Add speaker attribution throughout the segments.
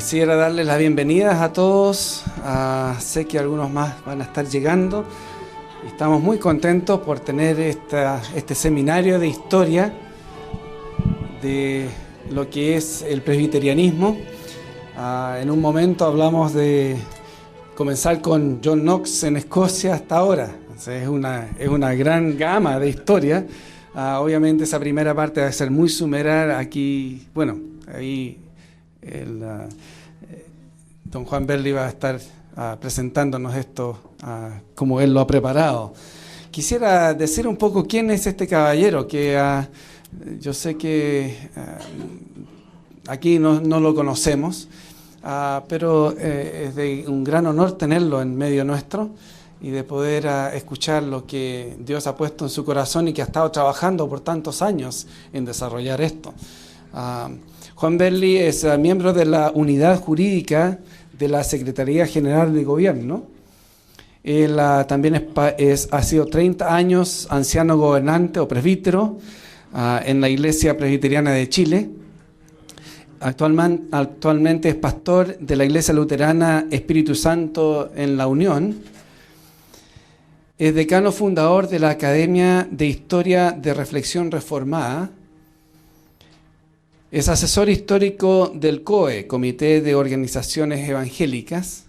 Speaker 1: Quisiera darles las bienvenidas a todos. Sé que algunos más van a estar llegando. Estamos muy contentos por tener este seminario de historia de lo que es el presbiterianismo. En un momento hablamos de comenzar con John Knox en Escocia hasta ahora. Es una gran gama de historia. Obviamente esa primera parte va a ser muy sumera. Aquí, bueno, ahí don Juan Berli va a estar presentándonos esto como él lo ha preparado. Quisiera decir un poco quién es este caballero, que yo sé que aquí no lo conocemos, pero es de un gran honor tenerlo en medio nuestro y de poder escuchar lo que Dios ha puesto en su corazón y que ha estado trabajando por tantos años en desarrollar esto. Juan Berli es miembro de la unidad jurídica de la Secretaría General de Gobierno. Él también ha sido 30 años anciano gobernante o presbítero en la Iglesia Presbiteriana de Chile. Actualmente es pastor de la Iglesia Luterana Espíritu Santo en La Unión. Es decano fundador de la Academia de Historia de Reflexión Reformada. Es asesor histórico del COE, Comité de Organizaciones Evangélicas.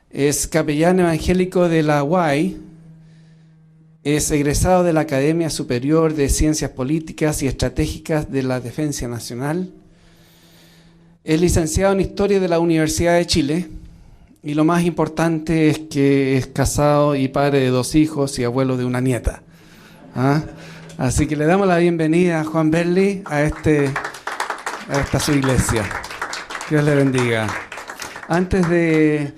Speaker 1: Es capellán evangélico de la UAI. Es egresado de la Academia Superior de Ciencias Políticas y Estratégicas de la Defensa Nacional. Es licenciado en Historia de la Universidad de Chile. Y lo más importante es que es casado y padre de 2 hijos y abuelo de una nieta. Así que le damos la bienvenida a Juan Berli a esta su iglesia. Dios le bendiga. Antes de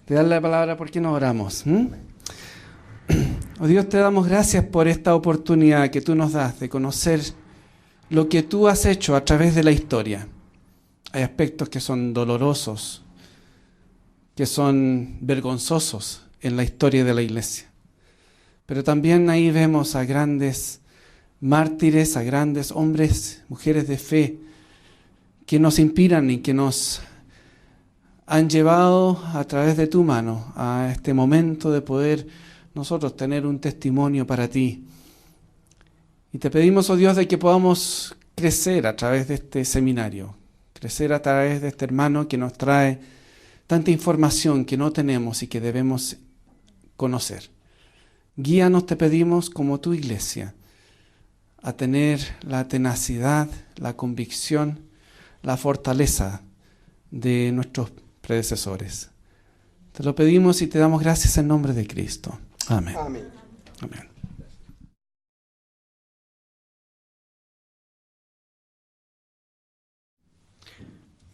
Speaker 1: darle la palabra, ¿por qué no oramos? Oh Dios, te damos gracias por esta oportunidad que tú nos das de conocer lo que tú has hecho a través de la historia. Hay aspectos que son dolorosos, que son vergonzosos en la historia de la iglesia. Pero también ahí vemos a grandes mártires, a grandes hombres, mujeres de fe, que nos inspiran y que nos han llevado a través de tu mano a este momento de poder nosotros tener un testimonio para ti. Y te pedimos, oh Dios, de que podamos crecer a través de este seminario, crecer a través de este hermano que nos trae tanta información que no tenemos y que debemos conocer. Guíanos, te pedimos, como tu iglesia, a tener la tenacidad, la convicción, la fortaleza de nuestros predecesores. Te lo pedimos y te damos gracias en nombre de Cristo. Amén.
Speaker 2: Amén.
Speaker 1: Amén.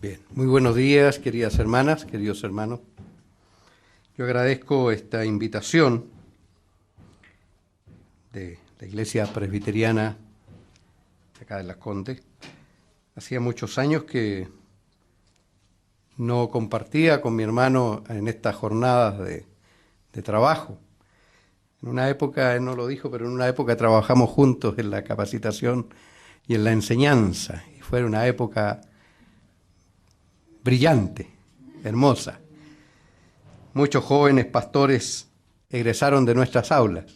Speaker 2: Bien, muy buenos días, queridas hermanas, queridos hermanos. Yo agradezco esta invitación de la Iglesia Presbiteriana de acá de Las Condes. Hacía muchos años que no compartía con mi hermano en estas jornadas de trabajo. En una época, él no lo dijo, pero en una época trabajamos juntos en la capacitación y en la enseñanza. Y fue una época brillante, hermosa. Muchos jóvenes pastores egresaron de nuestras aulas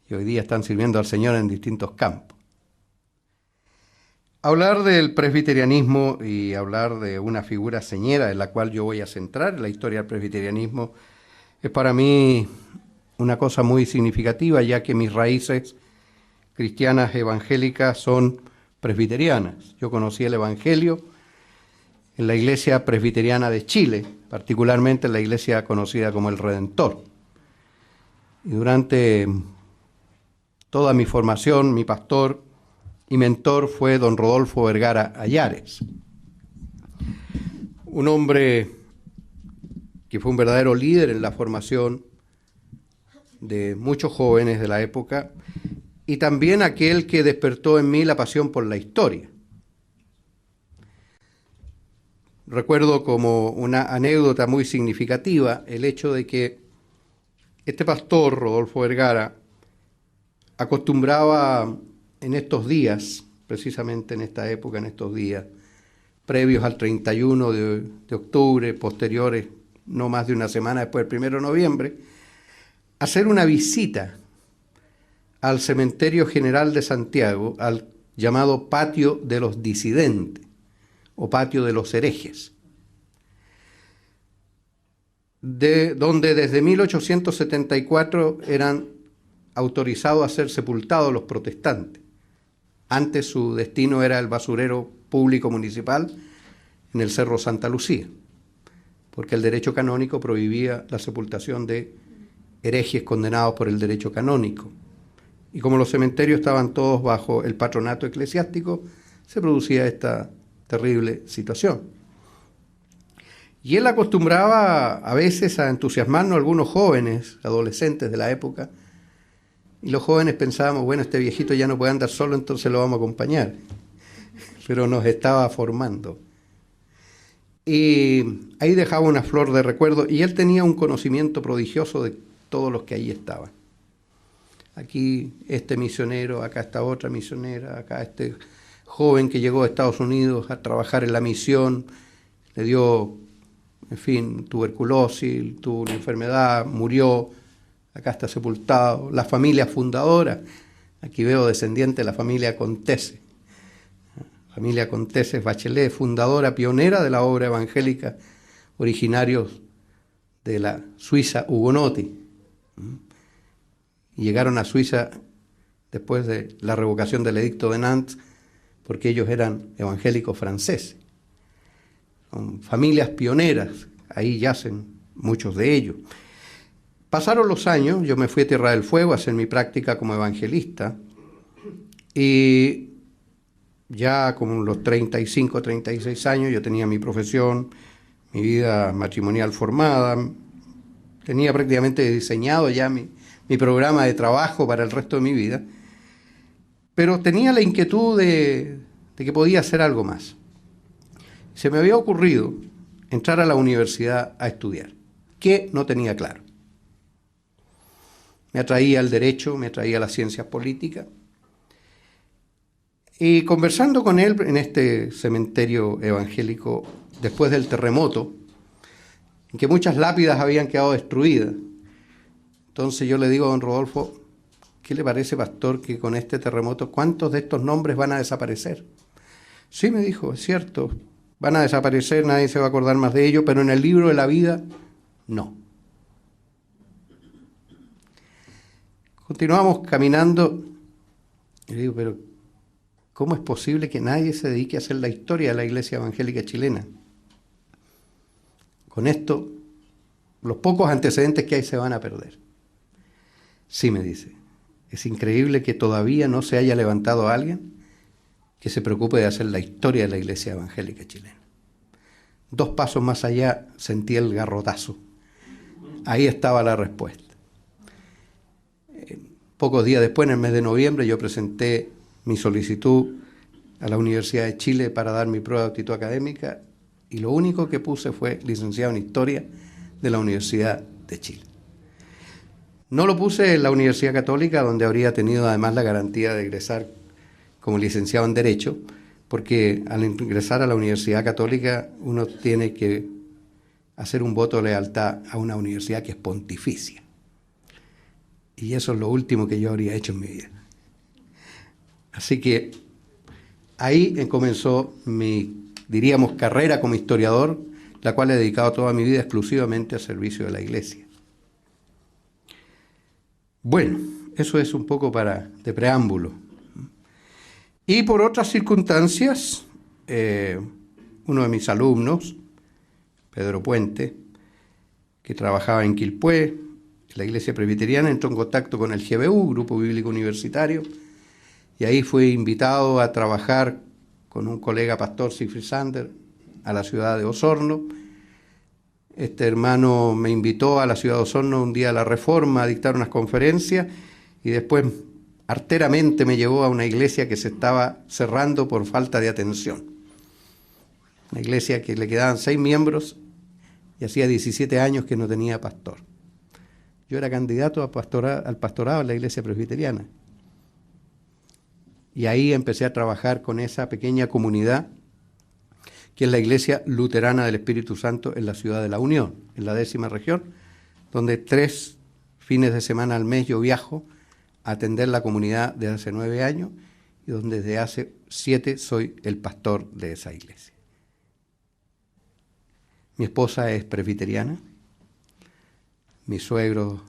Speaker 2: y hoy día están sirviendo al Señor en distintos campos. Hablar del presbiterianismo y hablar de una figura señera en la cual yo voy a centrar la historia del presbiterianismo es para mí una cosa muy significativa, ya que mis raíces cristianas evangélicas son presbiterianas. Yo conocí el Evangelio en la Iglesia Presbiteriana de Chile, particularmente en la iglesia conocida como el Redentor. Y durante toda mi formación, mi pastor y mentor fue don Rodolfo Vergara Ayares, un hombre que fue un verdadero líder en la formación de muchos jóvenes de la época y también aquel que despertó en mí la pasión por la historia. Recuerdo como una anécdota muy significativa el hecho de que este pastor, Rodolfo Vergara, acostumbraba en estos días, precisamente en esta época, en estos días, previos al 31 de octubre, posteriores, no más de una semana después del 1 de noviembre, hacer una visita al Cementerio General de Santiago, al llamado Patio de los Disidentes o Patio de los Herejes, donde desde 1874 eran autorizados a ser sepultados los protestantes. Antes su destino era el basurero público municipal en el Cerro Santa Lucía, porque el derecho canónico prohibía la sepultación de herejes condenados por el derecho canónico. Y como los cementerios estaban todos bajo el patronato eclesiástico, se producía esta terrible situación. Y él acostumbraba a veces a entusiasmarnos a algunos jóvenes, adolescentes de la época, y los jóvenes pensábamos, bueno, este viejito ya no puede andar solo, entonces lo vamos a acompañar. Pero nos estaba formando. Y ahí dejaba una flor de recuerdo, y él tenía un conocimiento prodigioso de todos los que ahí estaban. Aquí este misionero, acá esta otra misionera, acá este joven que llegó a Estados Unidos a trabajar en la misión, le dio, en fin, tuberculosis, tuvo una enfermedad, murió, acá está sepultado. La familia fundadora, aquí veo descendiente de la familia Contese. Familia Contese Bachelet, fundadora, pionera de la obra evangélica, originarios de la Suiza hugonote. Y llegaron a Suiza después de la revocación del edicto de Nantes, porque ellos eran evangélicos franceses. Son familias pioneras, ahí yacen muchos de ellos. Pasaron los años, yo me fui a Tierra del Fuego a hacer mi práctica como evangelista, y ya con los 35, 36 años yo tenía mi profesión, mi vida matrimonial formada, tenía prácticamente diseñado ya mi programa de trabajo para el resto de mi vida, pero tenía la inquietud de que podía hacer algo más. Se me había ocurrido entrar a la universidad a estudiar, que no tenía claro. Me atraía el derecho, me atraía las ciencias políticas, y conversando con él en este cementerio evangélico después del terremoto, en que muchas lápidas habían quedado destruidas, entonces yo le digo a don Rodolfo, ¿qué le parece, pastor, que con este terremoto, cuántos de estos nombres van a desaparecer? Sí, me dijo, es cierto, van a desaparecer, nadie se va a acordar más de ello, pero en el libro de la vida, no. Continuamos caminando, y le digo, pero ¿cómo es posible que nadie se dedique a hacer la historia de la Iglesia Evangélica Chilena? Con esto, los pocos antecedentes que hay se van a perder. Sí, me dice, es increíble que todavía no se haya levantado alguien que se preocupe de hacer la historia de la Iglesia Evangélica Chilena. 2 pasos más allá sentí el garrotazo. Ahí estaba la respuesta. Pocos días después, en el mes de noviembre, yo presenté mi solicitud a la Universidad de Chile para dar mi prueba de aptitud académica, y lo único que puse fue licenciado en Historia de la Universidad de Chile. No lo puse en la Universidad Católica, donde habría tenido además la garantía de egresar como licenciado en Derecho, porque al ingresar a la Universidad Católica uno tiene que hacer un voto de lealtad a una universidad que es pontificia. Y eso es lo último que yo habría hecho en mi vida. Así que ahí comenzó mi, diríamos, carrera como historiador, la cual he dedicado toda mi vida exclusivamente al servicio de la Iglesia. Bueno, eso es un poco de preámbulo. Y por otras circunstancias, uno de mis alumnos, Pedro Puente, que trabajaba en Quilpué, en la Iglesia Presbiteriana, entró en contacto con el GBU, Grupo Bíblico Universitario, y ahí fui invitado a trabajar con un colega pastor, Siegfried Sander, a la ciudad de Osorno. Este hermano me invitó a la ciudad de Osorno un día a la Reforma a dictar unas conferencias, y después arteramente me llevó a una iglesia que se estaba cerrando por falta de atención. Una iglesia que le quedaban 6 miembros y hacía 17 años que no tenía pastor. Yo era candidato al pastorado en la Iglesia Presbiteriana. Y ahí empecé a trabajar con esa pequeña comunidad que es la Iglesia Luterana del Espíritu Santo en la ciudad de La Unión, en la 10ª región, donde 3 fines de semana al mes yo viajo a atender la comunidad desde hace 9 años y donde desde hace 7 soy el pastor de esa iglesia. Mi esposa es presbiteriana, mi suegro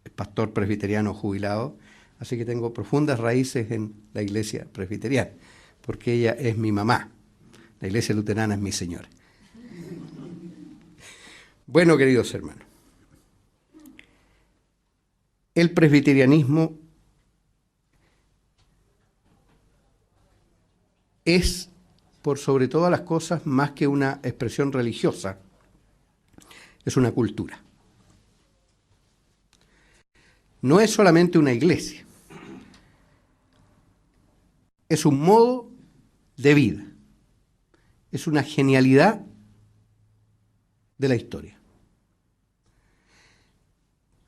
Speaker 2: es pastor presbiteriano jubilado, así que tengo profundas raíces en la iglesia presbiteriana, porque ella es mi mamá, la iglesia luterana es mi señora. Bueno, queridos hermanos, el presbiterianismo es, por sobre todas las cosas, más que una expresión religiosa, es una cultura. No es solamente una iglesia, es un modo de vida, es una genialidad de la historia.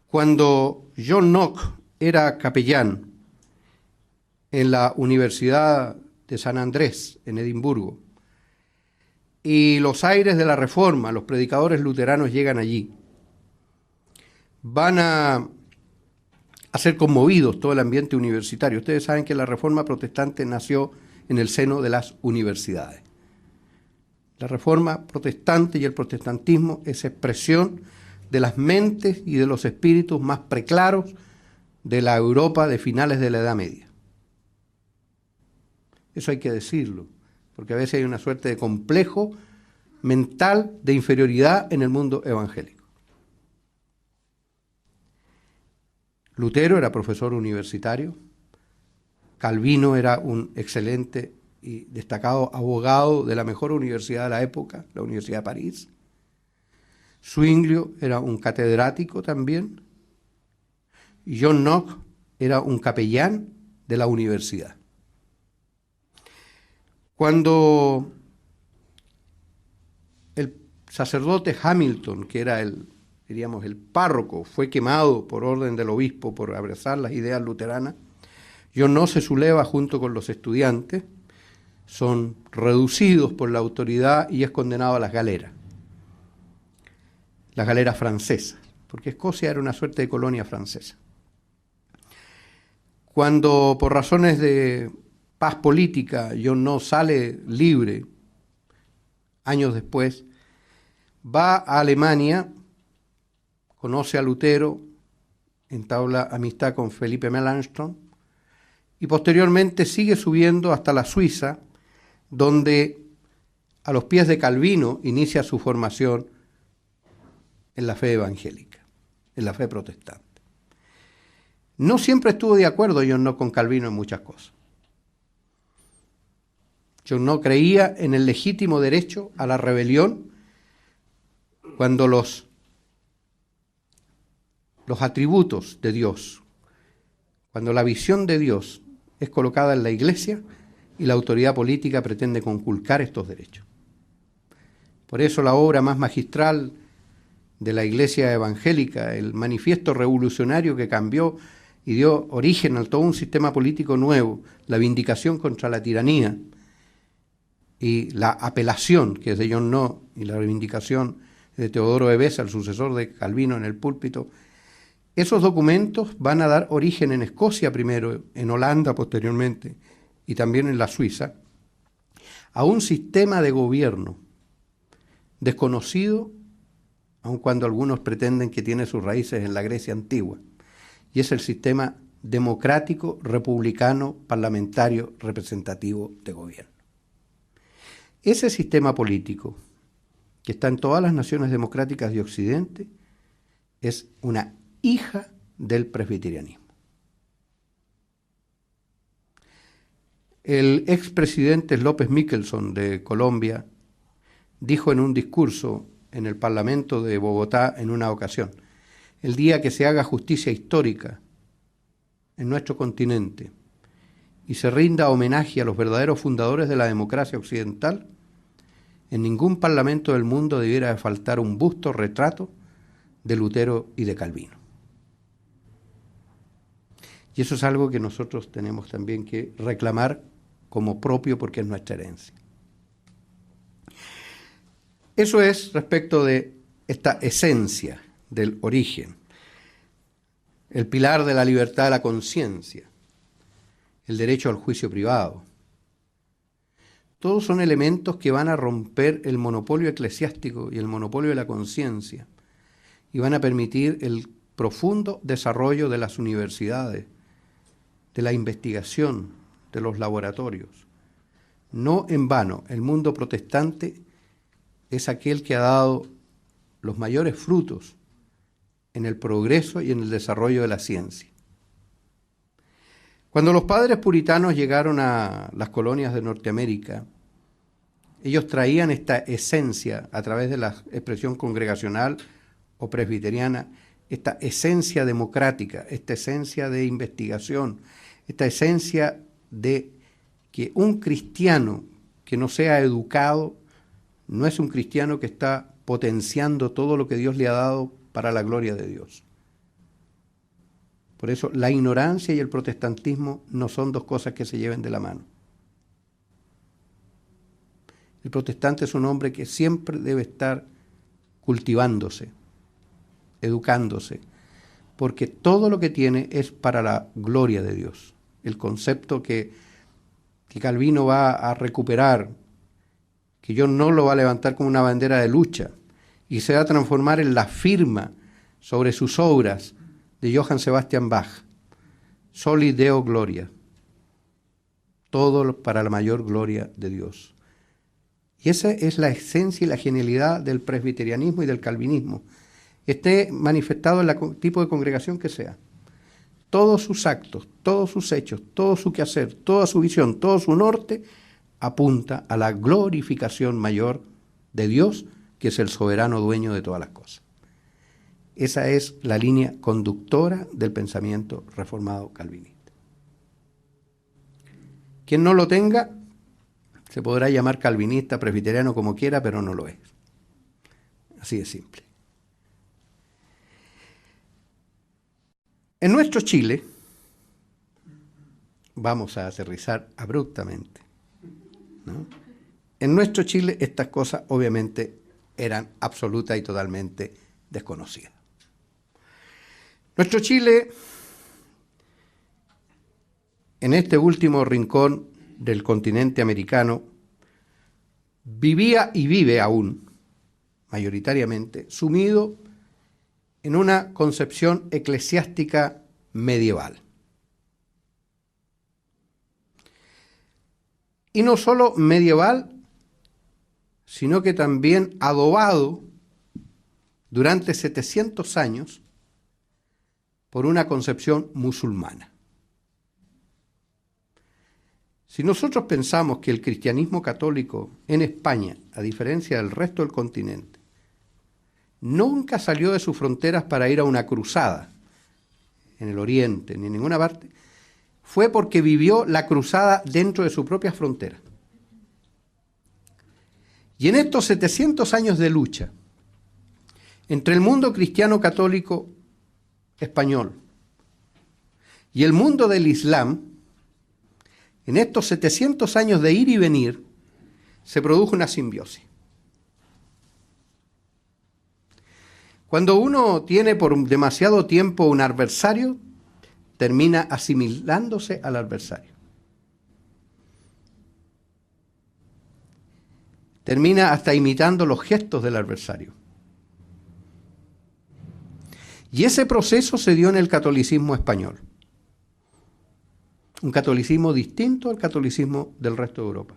Speaker 2: Cuando John Knox era capellán en la Universidad de San Andrés, en Edimburgo, y los aires de la Reforma, los predicadores luteranos llegan allí, van a ser conmovidos todo el ambiente universitario. Ustedes saben que la Reforma protestante nació en el seno de las universidades. La Reforma protestante y el protestantismo es expresión de las mentes y de los espíritus más preclaros de la Europa de finales de la Edad Media. Eso hay que decirlo, porque a veces hay una suerte de complejo mental de inferioridad en el mundo evangélico. Lutero era profesor universitario, Calvino era un excelente y destacado abogado de la mejor universidad de la época, la Universidad de París. Zwinglio era un catedrático también, y John Knox era un capellán de la universidad. Cuando el sacerdote Hamilton, que era el párroco, fue quemado por orden del obispo por abrazar las ideas luteranas, John Knox se subleva junto con los estudiantes, son reducidos por la autoridad y es condenado a las galeras francesas, porque Escocia era una suerte de colonia francesa. Cuando por razones de paz política John Knox sale libre, años después, va a Alemania, conoce a Lutero, entabla amistad con Felipe Melanchthon y posteriormente sigue subiendo hasta la Suiza, donde a los pies de Calvino inicia su formación en la fe evangélica, en la fe protestante. No siempre estuvo de acuerdo John Knox con Calvino en muchas cosas. John Knox creía en el legítimo derecho a la rebelión cuando los atributos de Dios, cuando la visión de Dios es colocada en la iglesia y la autoridad política pretende conculcar estos derechos. Por eso la obra más magistral de la iglesia evangélica, el manifiesto revolucionario que cambió y dio origen a todo un sistema político nuevo, la vindicación contra la tiranía y la apelación, que es de John Knox, y la reivindicación de Teodoro de Beza, el sucesor de Calvino en el púlpito, esos documentos van a dar origen en Escocia primero, en Holanda posteriormente y también en la Suiza, a un sistema de gobierno desconocido, aun cuando algunos pretenden que tiene sus raíces en la Grecia antigua, y es el sistema democrático, republicano, parlamentario, representativo de gobierno. Ese sistema político, que está en todas las naciones democráticas de Occidente, es una hija del presbiterianismo. El expresidente López Michelson de Colombia dijo en un discurso en el Parlamento de Bogotá en una ocasión: el día que se haga justicia histórica en nuestro continente y se rinda homenaje a los verdaderos fundadores de la democracia occidental, en ningún parlamento del mundo debiera de faltar un busto retrato de Lutero y de Calvino. Y eso es algo que nosotros tenemos también que reclamar como propio porque es nuestra herencia. Eso es respecto de esta esencia del origen, el pilar de la libertad de la conciencia, el derecho al juicio privado. Todos son elementos que van a romper el monopolio eclesiástico y el monopolio de la conciencia y van a permitir el profundo desarrollo de las universidades, de la investigación, de los laboratorios. No en vano, el mundo protestante es aquel que ha dado los mayores frutos en el progreso y en el desarrollo de la ciencia. Cuando los padres puritanos llegaron a las colonias de Norteamérica, ellos traían esta esencia a través de la expresión congregacional o presbiteriana, esta esencia democrática, esta esencia de investigación, esta esencia de que un cristiano que no sea educado no es un cristiano que está potenciando todo lo que Dios le ha dado para la gloria de Dios. Por eso la ignorancia y el protestantismo no son dos cosas que se lleven de la mano. El protestante es un hombre que siempre debe estar cultivándose, educándose, porque todo lo que tiene es para la gloria de Dios. El concepto que Calvino va a recuperar, que John Knox lo va a levantar como una bandera de lucha y se va a transformar en la firma sobre sus obras de Johann Sebastian Bach. Soli Deo Gloria. Todo para la mayor gloria de Dios. Y esa es la esencia y la genialidad del presbiterianismo y del calvinismo. Esté manifestado en el tipo de congregación que sea. Todos sus actos, todos sus hechos, todo su quehacer, toda su visión, todo su norte apunta a la glorificación mayor de Dios, que es el soberano dueño de todas las cosas. Esa es la línea conductora del pensamiento reformado calvinista. Quien no lo tenga, se podrá llamar calvinista, presbiteriano, como quiera, pero no lo es. Así de simple. En nuestro Chile, vamos a aterrizar abruptamente, ¿no? En nuestro Chile estas cosas obviamente eran absoluta y totalmente desconocidas. Nuestro Chile, en este último rincón del continente americano, vivía y vive aún, mayoritariamente, sumido en una concepción eclesiástica medieval. Y no solo medieval, sino que también adobado durante 700 años por una concepción musulmana. Si nosotros pensamos que el cristianismo católico en España, a diferencia del resto del continente, nunca salió de sus fronteras para ir a una cruzada en el Oriente, ni en ninguna parte, fue porque vivió la cruzada dentro de su propia frontera. Y en estos 700 años de lucha entre el mundo cristiano católico español y el mundo del Islam, en estos 700 años de ir y venir, se produjo una simbiosis. Cuando uno tiene por demasiado tiempo un adversario, termina asimilándose al adversario. Termina hasta imitando los gestos del adversario. Y ese proceso se dio en el catolicismo español. Un catolicismo distinto al catolicismo del resto de Europa.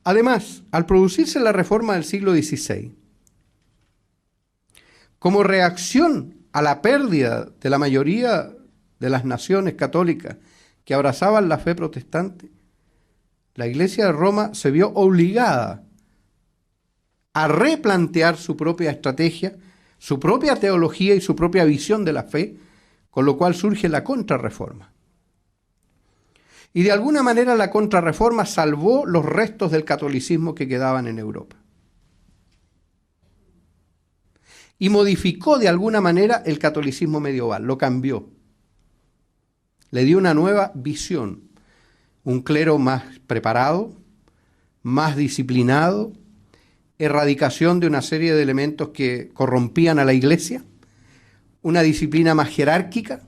Speaker 2: Además, al producirse la reforma del siglo XVI, como reacción a la pérdida de la mayoría de las naciones católicas que abrazaban la fe protestante, la Iglesia de Roma se vio obligada a replantear su propia estrategia, su propia teología y su propia visión de la fe, con lo cual surge la Contrarreforma. Y de alguna manera la Contrarreforma salvó los restos del catolicismo que quedaban en Europa. Y modificó de alguna manera el catolicismo medieval, lo cambió. Le dio una nueva visión, un clero más preparado, más disciplinado, erradicación de una serie de elementos que corrompían a la Iglesia, una disciplina más jerárquica,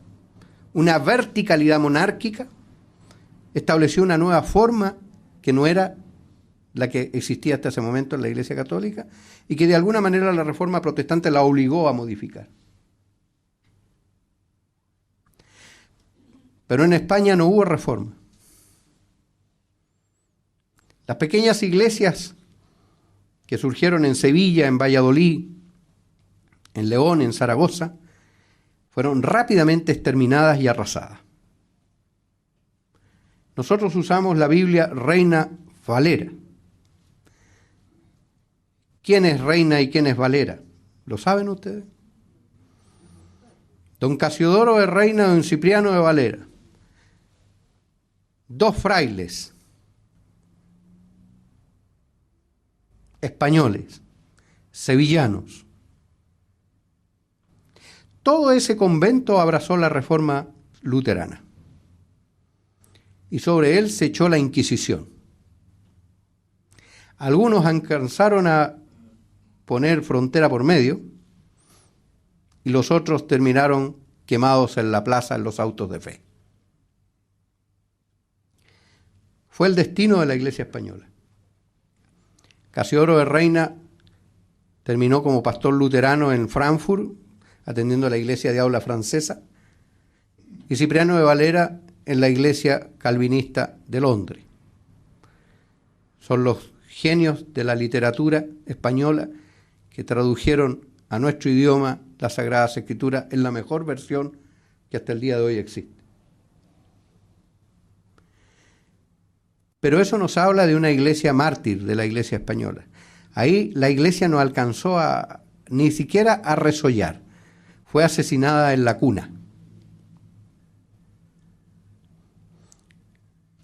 Speaker 2: una verticalidad monárquica, estableció una nueva forma que no era la que existía hasta ese momento en la Iglesia Católica y que de alguna manera la Reforma Protestante la obligó a modificar. Pero en España no hubo reforma. Las pequeñas iglesias que surgieron en Sevilla, en Valladolid, en León, en Zaragoza, fueron rápidamente exterminadas y arrasadas. Nosotros usamos la Biblia Reina Valera. ¿Quién es Reina y quién es Valera? ¿Lo saben ustedes? Don Casiodoro de Reina, don Cipriano de Valera. Dos frailes españoles, sevillanos. Todo ese convento abrazó la Reforma luterana y sobre él se echó la Inquisición. Algunos alcanzaron a poner frontera por medio y los otros terminaron quemados en la plaza en los autos de fe. Fue el destino de la Iglesia española. Casiodoro de Reina terminó como pastor luterano en Frankfurt, atendiendo a la iglesia de habla francesa, y Cipriano de Valera en la iglesia calvinista de Londres. Son los genios de la literatura española que tradujeron a nuestro idioma las Sagradas Escrituras en la mejor versión que hasta el día de hoy existe. Pero eso nos habla de una iglesia mártir, de la iglesia española. Ahí la iglesia no alcanzó ni siquiera a resollar. Fue asesinada en la cuna.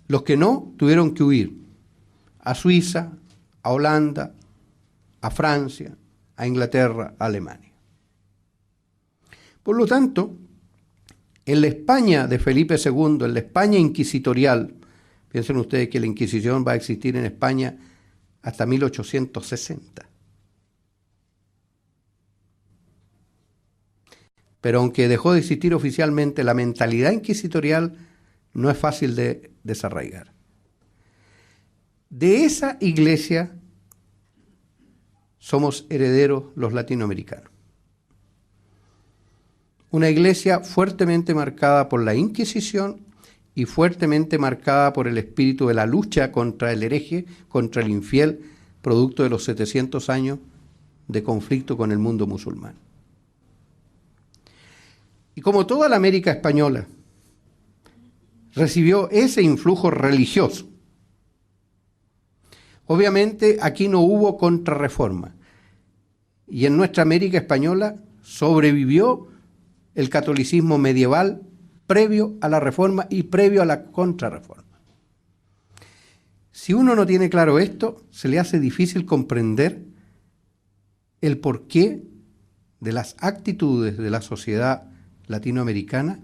Speaker 2: Los que no tuvieron que huir a Suiza, a Holanda, a Francia, a Inglaterra, a Alemania. Por lo tanto, en la España de Felipe II, en la España inquisitorial, piensen ustedes que la Inquisición va a existir en España hasta 1860. Pero aunque dejó de existir oficialmente, la mentalidad inquisitorial no es fácil de desarraigar. De esa iglesia somos herederos los latinoamericanos. Una iglesia fuertemente marcada por la Inquisición y fuertemente marcada por el espíritu de la lucha contra el hereje, contra el infiel, producto de los 700 años de conflicto con el mundo musulmán. Y como toda la América española recibió ese influjo religioso, obviamente aquí no hubo contrarreforma. Y en nuestra América española sobrevivió el catolicismo medieval previo a la Reforma y previo a la Contrarreforma. Si uno no tiene claro esto, se le hace difícil comprender el porqué de las actitudes de la sociedad latinoamericana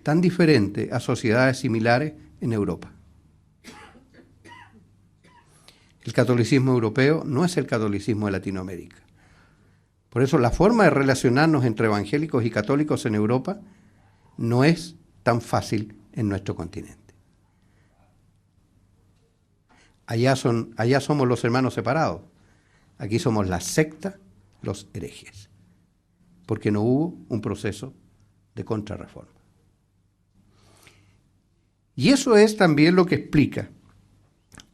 Speaker 2: tan diferente a sociedades similares en Europa. El catolicismo europeo no es el catolicismo de Latinoamérica. Por eso la forma de relacionarnos entre evangélicos y católicos en Europa no es tan fácil en nuestro continente. Allá somos los hermanos separados. Aquí somos la secta, los herejes. Porque no hubo un proceso de contrarreforma. Y eso es también lo que explica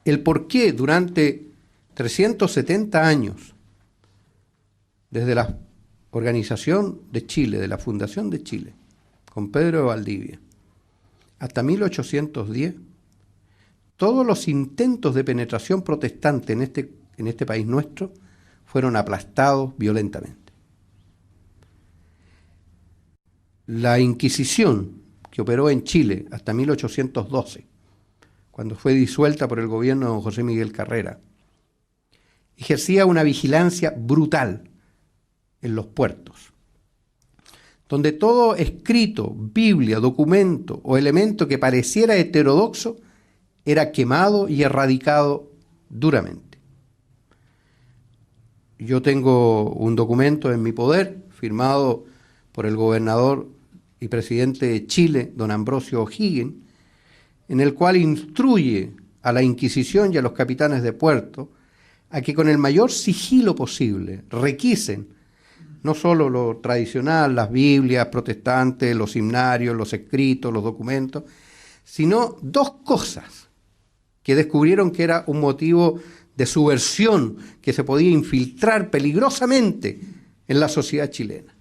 Speaker 2: el por qué durante 370 años, desde la organización de Chile, de la fundación de Chile, con Pedro de Valdivia, hasta 1810, todos los intentos de penetración protestante en este país nuestro fueron aplastados violentamente. La Inquisición, que operó en Chile hasta 1812, cuando fue disuelta por el gobierno de don José Miguel Carrera, ejercía una vigilancia brutal en los puertos, donde todo escrito, Biblia, documento o elemento que pareciera heterodoxo era quemado y erradicado duramente. yo tengo un documento en mi poder firmado por el gobernador y presidente de Chile, don Ambrosio O'Higgins, en el cual instruye a la Inquisición y a los capitanes de puerto a que con el mayor sigilo posible requisen no solo lo tradicional, las Biblias protestantes, los himnarios, los escritos, los documentos, sino dos cosas que descubrieron que era un motivo de subversión que se podía infiltrar peligrosamente en la sociedad chilena.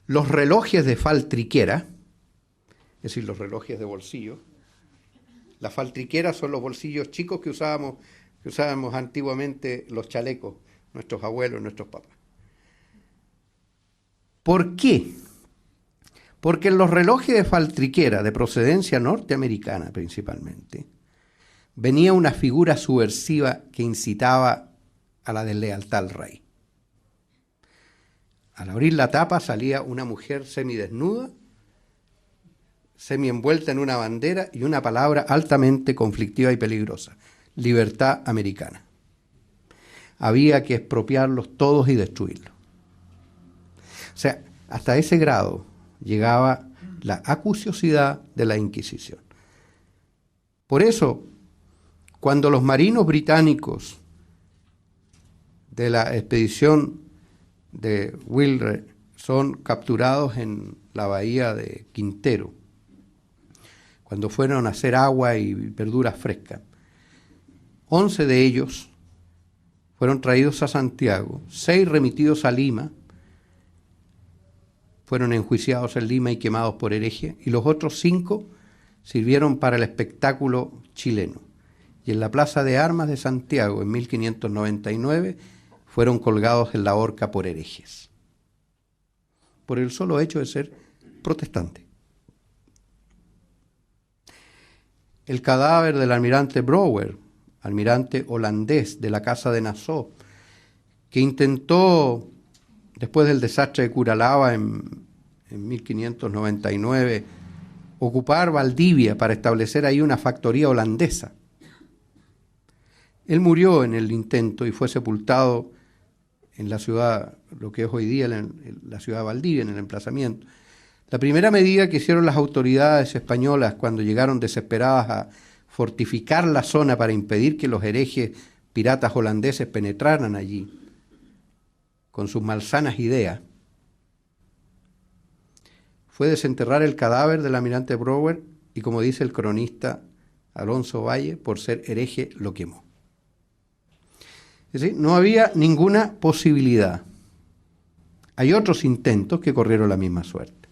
Speaker 2: Los relojes de faltriquera, es decir, los relojes de bolsillo. Las faltriqueras son los bolsillos chicos que usábamos antiguamente los chalecos, nuestros abuelos, nuestros papás. ¿Por qué? Porque en los relojes de faltriquera, de procedencia norteamericana principalmente, venía una figura subversiva que incitaba a la deslealtad al rey. Al abrir la tapa salía una mujer semidesnuda, semienvuelta en una bandera y una palabra altamente conflictiva y peligrosa: libertad americana. Había que expropiarlos todos y destruirlos. O sea, hasta ese grado llegaba la acuciosidad de la Inquisición. Por eso, cuando los marinos británicos de la expedición de Wilred son capturados en la bahía de Quintero, cuando fueron a hacer agua y verduras frescas, 11 de ellos fueron traídos a Santiago, 6 remitidos a Lima, fueron enjuiciados en Lima y quemados por hereje, y los otros 5 sirvieron para el espectáculo chileno. Y en la Plaza de Armas de Santiago, en 1599, fueron colgados en la horca por herejes, por el solo hecho de ser protestantes. El cadáver del almirante Brouwer, almirante holandés de la Casa de Nassau, que intentó, después del desastre de Curalaba en 1599, ocupar Valdivia para establecer ahí una factoría holandesa. Él murió en el intento y fue sepultado en la ciudad, lo que es hoy día la ciudad de Valdivia, en el emplazamiento. La primera medida que hicieron las autoridades españolas cuando llegaron desesperadas a fortificar la zona para impedir que los herejes piratas holandeses penetraran allí con sus malsanas ideas, fue desenterrar el cadáver del almirante Brouwer y, como dice el cronista Alonso Valle, por ser hereje lo quemó. Es decir, no había ninguna posibilidad. Hay otros intentos que corrieron la misma suerte.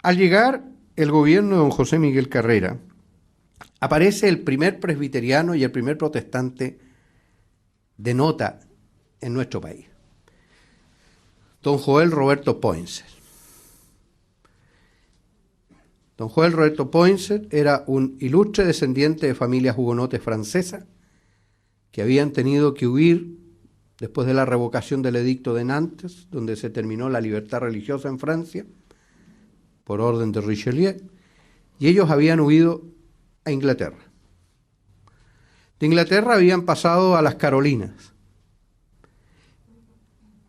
Speaker 2: Al llegar el gobierno de don José Miguel Carrera, aparece el primer presbiteriano y el primer protestante de nota en nuestro país, don Joel Roberto Poinsett. Don Joel Roberto Poinsett era un ilustre descendiente de familias hugonotes francesas que habían tenido que huir después de la revocación del edicto de Nantes, donde se terminó la libertad religiosa en Francia, por orden de Richelieu, y ellos habían huido a Inglaterra. De Inglaterra habían pasado a las Carolinas.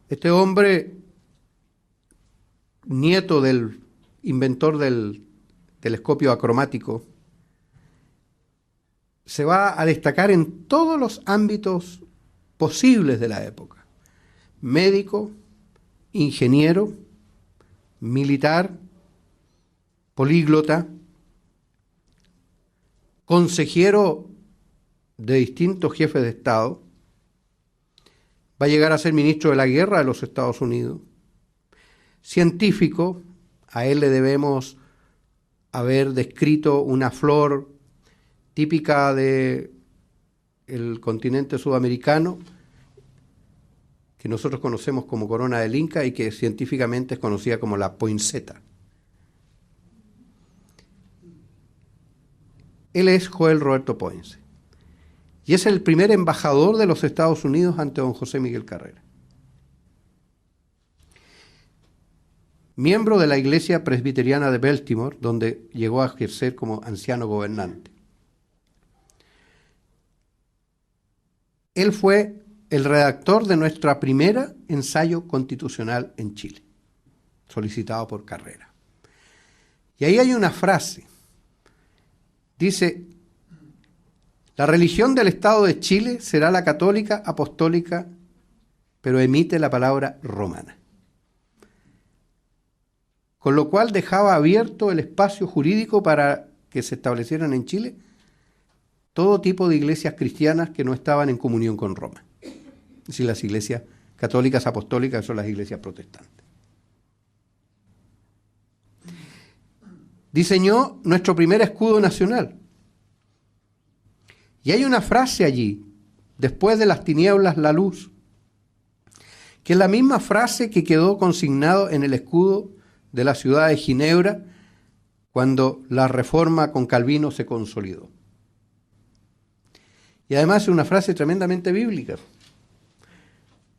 Speaker 2: Este hombre, nieto del inventor del telescopio acromático, se va a destacar en todos los ámbitos posibles de la época: médico, ingeniero, militar, políglota, consejero de distintos jefes de Estado, va a llegar a ser ministro de la Guerra de los Estados Unidos, científico. A él le debemos haber descrito una flor típica del continente sudamericano, que nosotros conocemos como corona del Inca y que científicamente es conocida como la poinsettia. Él es Joel Roberto Poinsett y es el primer embajador de los Estados Unidos ante don José Miguel Carrera. Miembro de la Iglesia Presbiteriana de Baltimore, donde llegó a ejercer como anciano gobernante. Él fue el redactor de nuestra primera ensayo constitucional en Chile, solicitado por Carrera. Y ahí hay una frase. Dice: la religión del Estado de Chile será la católica apostólica, pero emite la palabra romana. Con lo cual dejaba abierto el espacio jurídico para que se establecieran en Chile todo tipo de iglesias cristianas que no estaban en comunión con Roma. Es decir, las iglesias católicas apostólicas son las iglesias protestantes. Diseñó nuestro primer escudo nacional. Y hay una frase allí, después de las tinieblas la luz, que es la misma frase que quedó consignado en el escudo de la ciudad de Ginebra cuando la reforma con Calvino se consolidó. Y además es una frase tremendamente bíblica.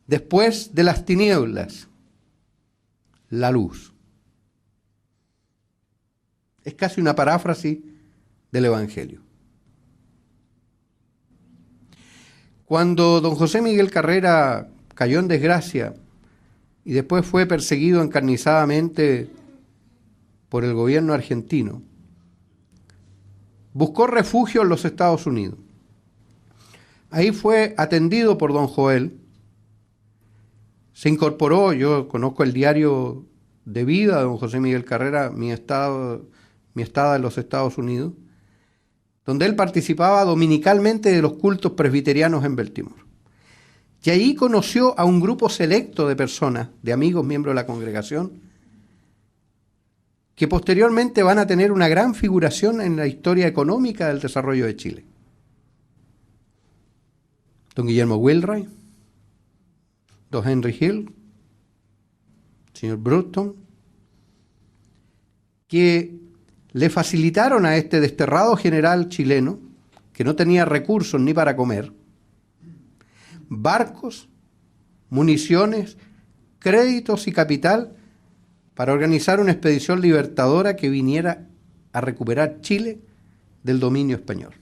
Speaker 2: Después de las tinieblas, la luz. Es casi una paráfrasis del Evangelio. Cuando don José Miguel Carrera cayó en desgracia y después fue perseguido encarnizadamente por el gobierno argentino, buscó refugio en los Estados Unidos. Ahí fue atendido por don Joel, se incorporó, yo conozco el diario de vida de don José Miguel Carrera, mi estada en los Estados Unidos, donde él participaba dominicalmente de los cultos presbiterianos en Baltimore. Y ahí conoció a un grupo selecto de personas, de amigos, miembros de la congregación, que posteriormente van a tener una gran figuración en la historia económica del desarrollo de Chile. Don Guillermo Wilray, don Henry Hill, señor Bruton, que le facilitaron a este desterrado general chileno, que no tenía recursos ni para comer, barcos, municiones, créditos y capital para organizar una expedición libertadora que viniera a recuperar Chile del dominio español.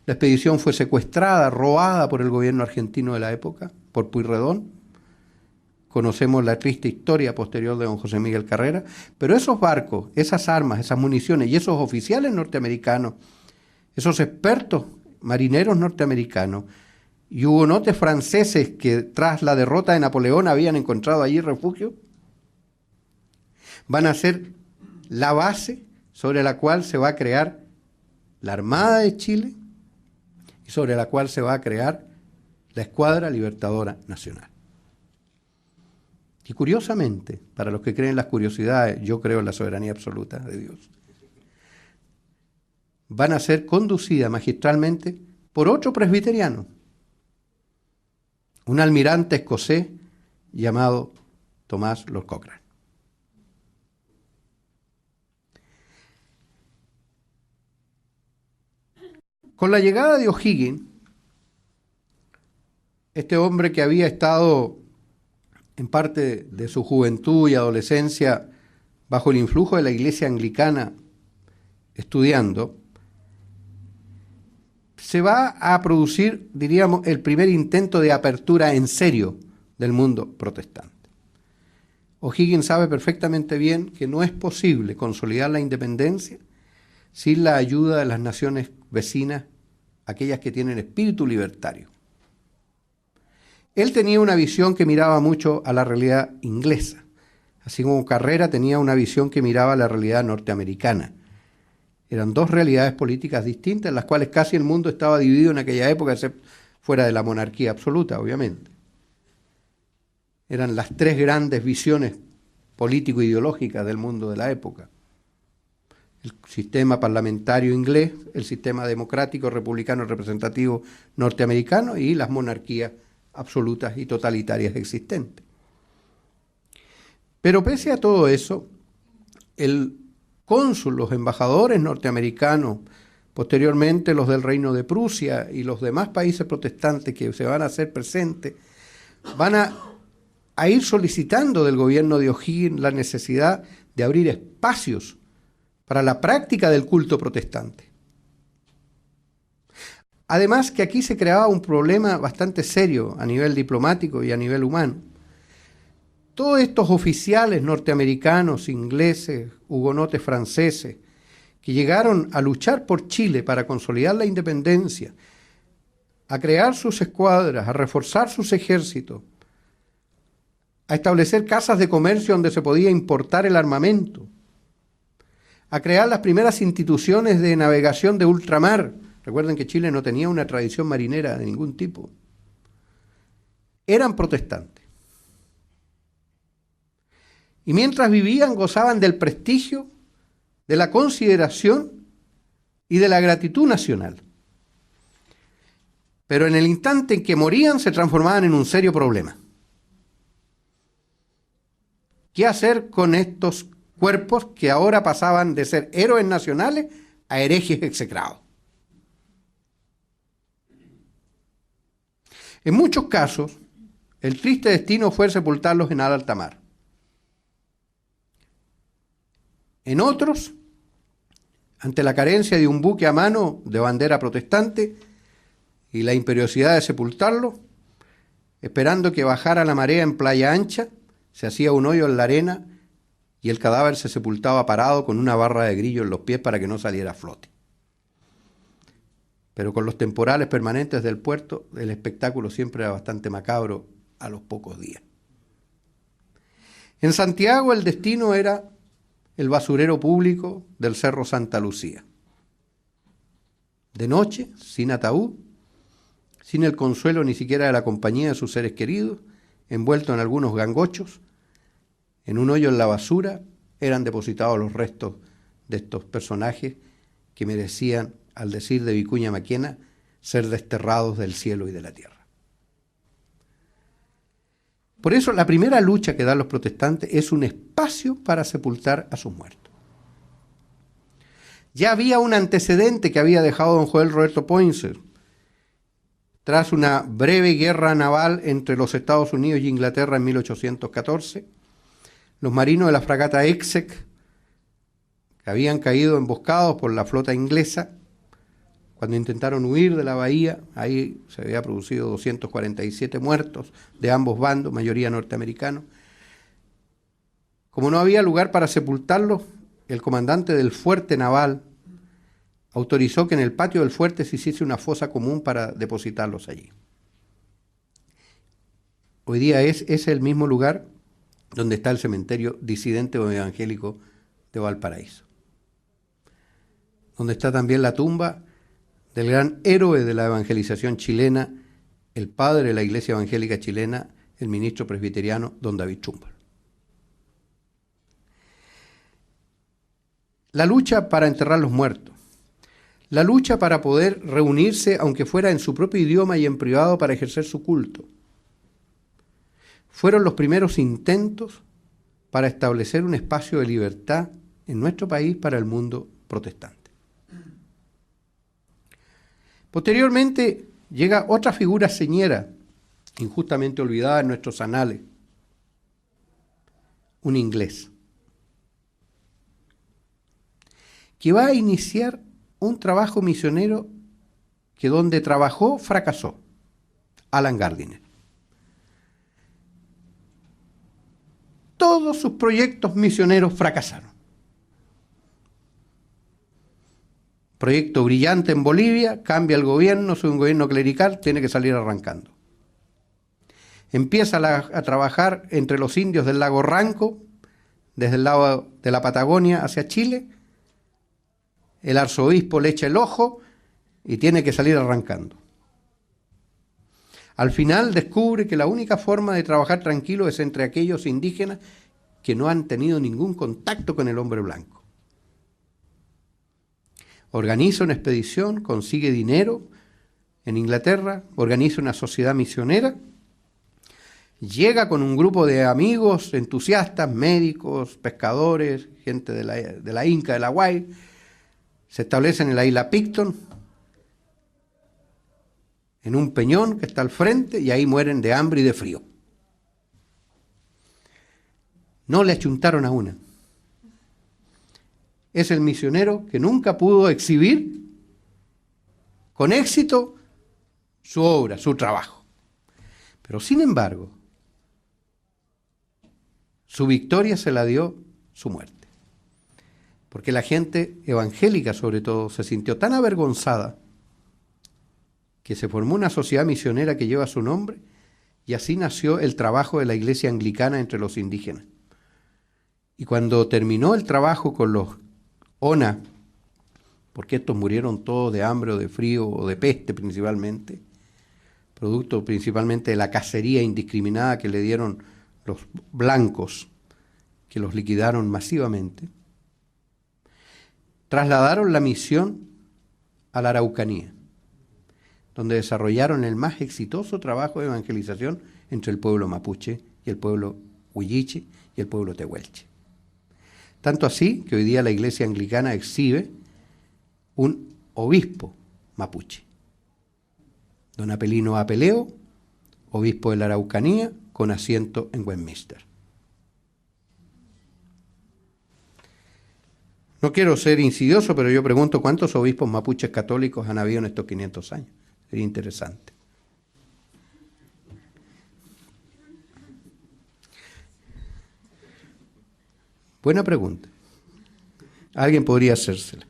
Speaker 2: La expedición fue secuestrada, robada por el gobierno argentino de la época, por Pueyrredón. Conocemos la triste historia posterior de don José Miguel Carrera, pero esos barcos, esas armas, esas municiones y esos oficiales norteamericanos, esos expertos marineros norteamericanos y hugonotes franceses que tras la derrota de Napoleón habían encontrado allí refugio, van a ser la base sobre la cual se va a crear la Armada de Chile y sobre la cual se va a crear la Escuadra Libertadora Nacional. Y curiosamente, para los que creen las curiosidades, yo creo en la soberanía absoluta de Dios, van a ser conducidas magistralmente por otro presbiteriano, un almirante escocés llamado Tomás Lord Cochrane. Con la llegada de O'Higgins, este hombre que había estado en parte de su juventud y adolescencia bajo el influjo de la iglesia anglicana estudiando, se va a producir, diríamos, el primer intento de apertura en serio del mundo protestante. O'Higgins sabe perfectamente bien que no es posible consolidar la independencia sin la ayuda de las naciones vecinas, aquellas que tienen espíritu libertario. Él tenía una visión que miraba mucho a la realidad inglesa, así como Carrera tenía una visión que miraba a la realidad norteamericana. Eran dos realidades políticas distintas, en las cuales casi el mundo estaba dividido en aquella época, excepto fuera de la monarquía absoluta, obviamente. Eran las tres grandes visiones político-ideológicas del mundo de la época. El sistema parlamentario inglés, el sistema democrático, republicano, representativo norteamericano y las monarquías absolutas y totalitarias existentes. Pero pese a todo eso, el cónsul, los embajadores norteamericanos, posteriormente los del Reino de Prusia y los demás países protestantes que se van a hacer presentes, van a ir solicitando del gobierno de O'Higgins la necesidad de abrir espacios para la práctica del culto protestante. Además que aquí se creaba un problema bastante serio a nivel diplomático y a nivel humano. Todos estos oficiales norteamericanos, ingleses, hugonotes franceses, que llegaron a luchar por Chile para consolidar la independencia, a crear sus escuadras, a reforzar sus ejércitos, a establecer casas de comercio donde se podía importar el armamento, a crear las primeras instituciones de navegación de ultramar. Recuerden que Chile no tenía una tradición marinera de ningún tipo. Eran protestantes. Y mientras vivían, gozaban del prestigio, de la consideración y de la gratitud nacional. Pero en el instante en que morían, se transformaban en un serio problema. ¿Qué hacer con estos cuerpos que ahora pasaban de ser héroes nacionales a herejes execrados? En muchos casos, el triste destino fue sepultarlos en alta mar. En otros, ante la carencia de un buque a mano de bandera protestante y la imperiosidad de sepultarlo, esperando que bajara la marea en Playa Ancha, se hacía un hoyo en la arena y el cadáver se sepultaba parado con una barra de grillo en los pies para que no saliera a flote. Pero con los temporales permanentes del puerto, el espectáculo siempre era bastante macabro a los pocos días. En Santiago el destino era el basurero público del Cerro Santa Lucía. De noche, sin ataúd, sin el consuelo ni siquiera de la compañía de sus seres queridos, envuelto en algunos gangochos, en un hoyo en la basura, eran depositados los restos de estos personajes que merecían, al decir de Vicuña Maquena, ser desterrados del cielo y de la tierra. Por eso la primera lucha que dan los protestantes es un espacio para sepultar a sus muertos. Ya había un antecedente que había dejado don Joel Roberto Poinsett. Tras una breve guerra naval entre los Estados Unidos y Inglaterra en 1814, los marinos de la fragata Essex, que habían caído emboscados por la flota inglesa, cuando intentaron huir de la bahía, ahí se había producido 247 muertos de ambos bandos, mayoría norteamericanos. Como no había lugar para sepultarlos, el comandante del fuerte naval autorizó que en el patio del fuerte se hiciese una fosa común para depositarlos allí. Hoy día es el mismo lugar donde está el cementerio disidente o evangélico de Valparaíso, donde está también la tumba del gran héroe de la evangelización chilena, el padre de la Iglesia Evangélica Chilena, el ministro presbiteriano don David Trumbull. La lucha para enterrar los muertos, la lucha para poder reunirse, aunque fuera en su propio idioma y en privado, para ejercer su culto, fueron los primeros intentos para establecer un espacio de libertad en nuestro país para el mundo protestante. Posteriormente llega otra figura señera, injustamente olvidada en nuestros anales, un inglés, que va a iniciar un trabajo misionero que donde trabajó fracasó, Allen Gardiner. Todos sus proyectos misioneros fracasaron. Proyecto brillante en Bolivia, cambia el gobierno, es un gobierno clerical, tiene que salir arrancando. Empieza a trabajar entre los indios del lago Ranco, desde el lado de la Patagonia hacia Chile. El arzobispo le echa el ojo y tiene que salir arrancando. Al final descubre que la única forma de trabajar tranquilo es entre aquellos indígenas que no han tenido ningún contacto con el hombre blanco. Organiza una expedición, consigue dinero en Inglaterra, organiza una sociedad misionera, llega con un grupo de amigos, entusiastas, médicos, pescadores, gente de la Inca, de la Guay, se establecen en la isla Picton, en un peñón que está al frente, y ahí mueren de hambre y de frío. No le achuntaron a una. Es el misionero que nunca pudo exhibir con éxito su obra, su trabajo. Pero sin embargo, su victoria se la dio su muerte. Porque la gente evangélica, sobre todo, se sintió tan avergonzada que se formó una sociedad misionera que lleva su nombre, y así nació el trabajo de la iglesia anglicana entre los indígenas. Y cuando terminó el trabajo con los Ona, porque estos murieron todos de hambre o de frío o de peste principalmente, producto principalmente de la cacería indiscriminada que le dieron los blancos, que los liquidaron masivamente, trasladaron la misión a la Araucanía, donde desarrollaron el más exitoso trabajo de evangelización entre el pueblo mapuche y el pueblo huilliche y el pueblo tehuelche. Tanto así que hoy día la iglesia anglicana exhibe un obispo mapuche, don Apelino Apeleo, obispo de la Araucanía, con asiento en Westminster. No quiero ser insidioso, pero yo pregunto cuántos obispos mapuches católicos han habido en estos 500 años. Sería interesante. Buena pregunta. Alguien podría hacérsela.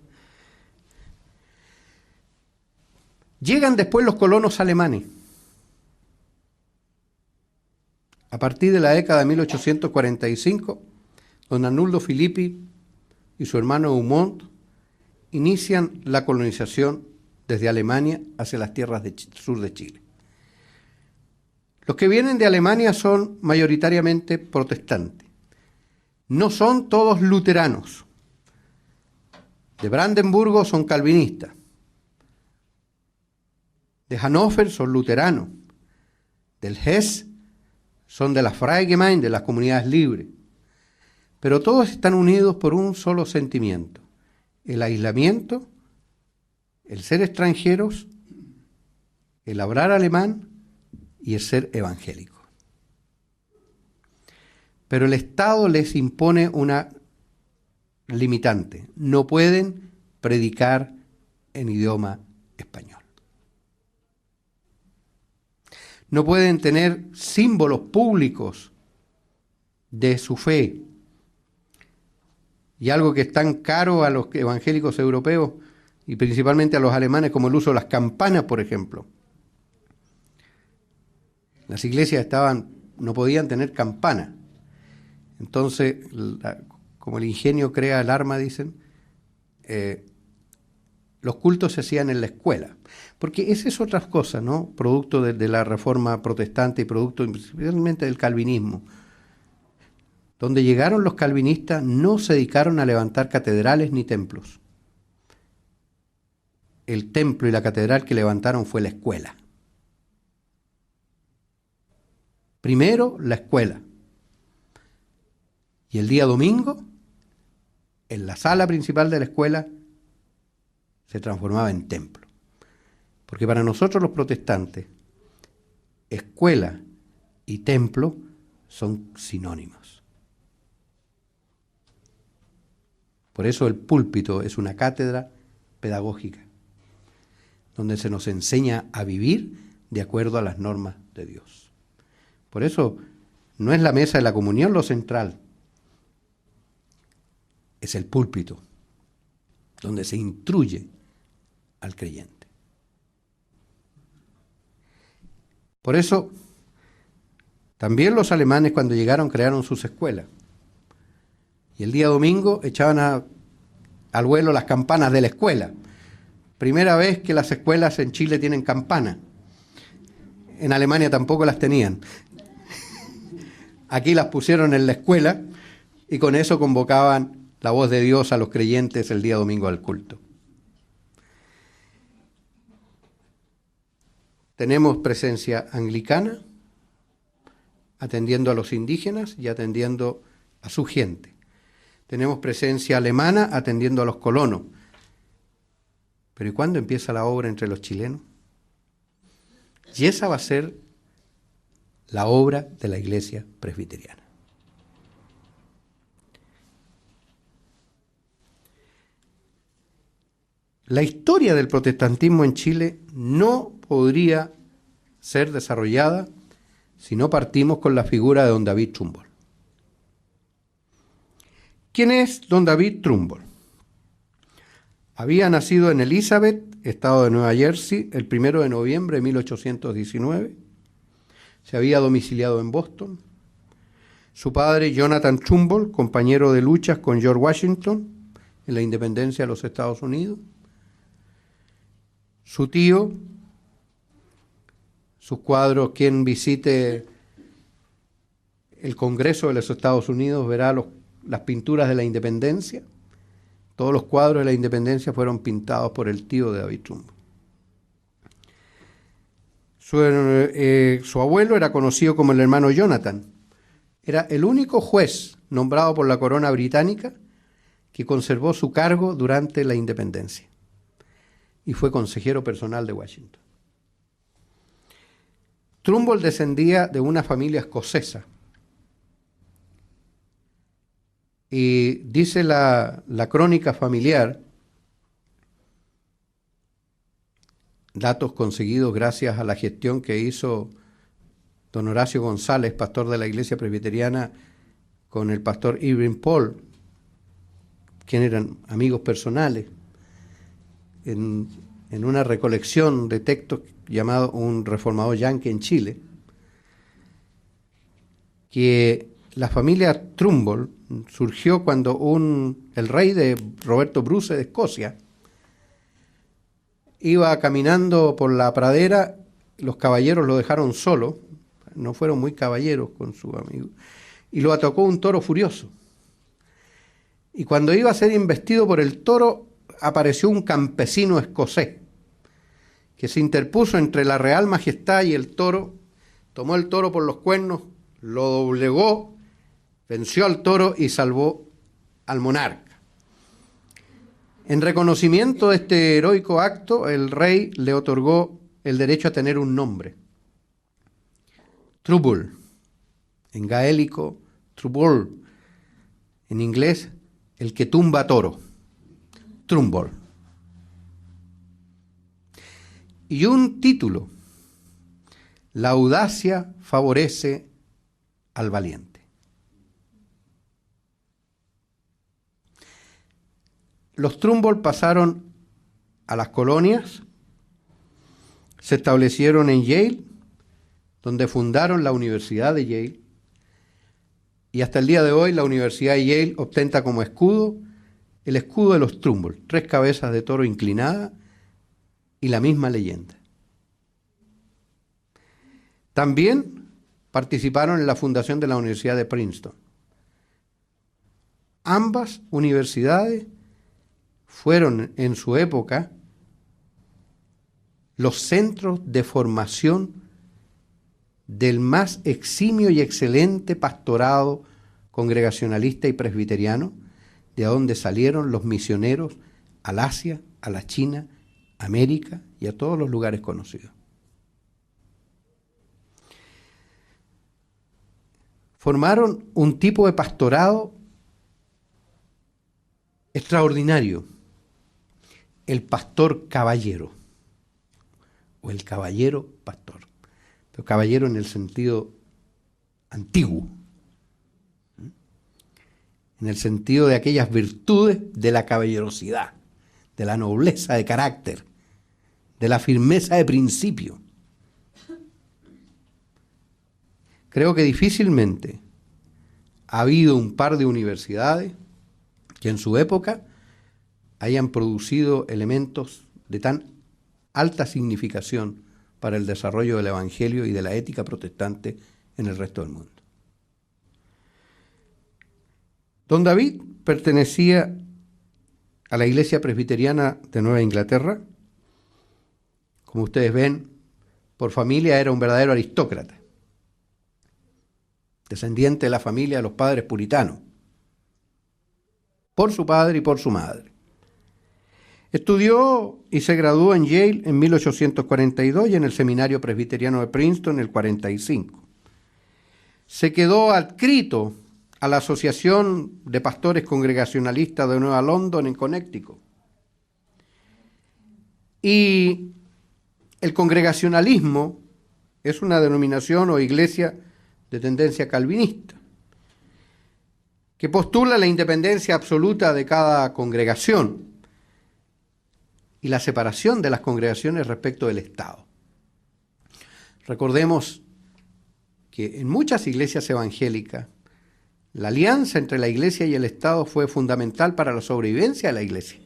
Speaker 2: Llegan después los colonos alemanes. A partir de la década de 1845, don Arnulfo Filippi y su hermano Humont inician la colonización desde Alemania hacia las tierras del sur de Chile. Los que vienen de Alemania son mayoritariamente protestantes. No son todos luteranos. De Brandenburgo son calvinistas. De Hannover son luteranos. Del Hesse son de la Freie Gemeinde, de las comunidades libres. Pero todos están unidos por un solo sentimiento: el aislamiento, el ser extranjeros, el hablar alemán y el ser evangélico. Pero el Estado les impone una limitante: no pueden predicar en idioma español. No pueden tener símbolos públicos de su fe. Y algo que es tan caro a los evangélicos europeos y principalmente a los alemanes, como el uso de las campanas, por ejemplo. Las iglesias no podían tener campanas. Entonces, como el ingenio crea el arma, dicen, los cultos se hacían en la escuela. Porque esa es otra cosa, ¿no? Producto de la reforma protestante y producto especialmente del calvinismo. Donde llegaron los calvinistas no se dedicaron a levantar catedrales ni templos. El templo y la catedral que levantaron fue la escuela. Primero la escuela. Y el día domingo, en la sala principal de la escuela, se transformaba en templo. Porque para nosotros los protestantes, escuela y templo son sinónimos. Por eso el púlpito es una cátedra pedagógica, donde se nos enseña a vivir de acuerdo a las normas de Dios. Por eso no es la mesa de la comunión lo central, es el púlpito, donde se instruye al creyente. Por eso, también los alemanes cuando llegaron crearon sus escuelas. Y el día domingo echaban al vuelo las campanas de la escuela. Primera vez que las escuelas en Chile tienen campana. En Alemania tampoco las tenían. Aquí las pusieron en la escuela y con eso convocaban la voz de Dios a los creyentes el día domingo al culto. Tenemos presencia anglicana, atendiendo a los indígenas y atendiendo a su gente. Tenemos presencia alemana atendiendo a los colonos. Pero ¿y cuándo empieza la obra entre los chilenos? Y esa va a ser la obra de la Iglesia Presbiteriana. la historia del protestantismo en Chile no podría ser desarrollada si no partimos con la figura de don David Trumbull. ¿Quién es don David Trumbull? Había nacido en Elizabeth, estado de Nueva Jersey, el 1 de noviembre de 1819. Se había domiciliado en Boston. Su padre, Jonathan Trumbull, compañero de luchas con George Washington en la independencia de los Estados Unidos. Su tío, sus cuadros, quien visite el Congreso de los Estados Unidos verá las pinturas de la independencia. Todos los cuadros de la independencia fueron pintados por el tío de David Trumbull. Su abuelo era conocido como el hermano Jonathan. Era el único juez nombrado por la corona británica que conservó su cargo durante la independencia y fue consejero personal de Washington. Trumbull descendía de una familia escocesa. Y dice la crónica familiar, datos conseguidos gracias a la gestión que hizo don Horacio González, pastor de la Iglesia Presbiteriana, con el pastor Irving Paul, quienes eran amigos personales, en una recolección de textos llamado Un reformador yanqui en Chile, que la familia Trumbull surgió cuando el rey de Roberto Bruce de Escocia iba caminando por la pradera, los caballeros lo dejaron solo, no fueron muy caballeros con su amigo, y lo atacó un toro furioso. Y cuando iba a ser investido por el toro, apareció un campesino escocés que se interpuso entre la Real Majestad y el toro, tomó el toro por los cuernos, lo doblegó, venció al toro y salvó al monarca. En reconocimiento de este heroico acto, el rey le otorgó el derecho a tener un nombre. Trumbull, en gaélico, Trumbull, en inglés, el que tumba toro, Trumbull. Y un título, la audacia favorece al valiente. Los Trumbull pasaron a las colonias, se establecieron en Yale, donde fundaron la Universidad de Yale, y hasta el día de hoy la Universidad de Yale ostenta como escudo el escudo de los Trumbull, 3 cabezas de toro inclinadas y la misma leyenda. También participaron en la fundación de la Universidad de Princeton. Ambas universidades fueron en su época los centros de formación del más eximio y excelente pastorado congregacionalista y presbiteriano, de donde salieron los misioneros al Asia, a la China, América y a todos los lugares conocidos. Formaron un tipo de pastorado extraordinario, el pastor caballero, o el caballero pastor, pero caballero en el sentido antiguo, en el sentido de aquellas virtudes de la caballerosidad, de la nobleza de carácter, de la firmeza de principio. Creo que difícilmente ha habido un par de universidades que en su época hayan producido elementos de tan alta significación para el desarrollo del Evangelio y de la ética protestante en el resto del mundo. Don David pertenecía a la Iglesia Presbiteriana de Nueva Inglaterra. Como ustedes ven, por familia era un verdadero aristócrata, descendiente de la familia de los padres puritanos, por su padre y por su madre. Estudió y se graduó en Yale en 1842 y en el Seminario Presbiteriano de Princeton en el 45. Se quedó adscrito a la Asociación de Pastores Congregacionalistas de Nueva London en Connecticut. Y el congregacionalismo es una denominación o iglesia de tendencia calvinista, que postula la independencia absoluta de cada congregación y la separación de las congregaciones respecto del Estado. Recordemos que en muchas iglesias evangélicas la alianza entre la iglesia y el Estado fue fundamental para la sobrevivencia de la iglesia.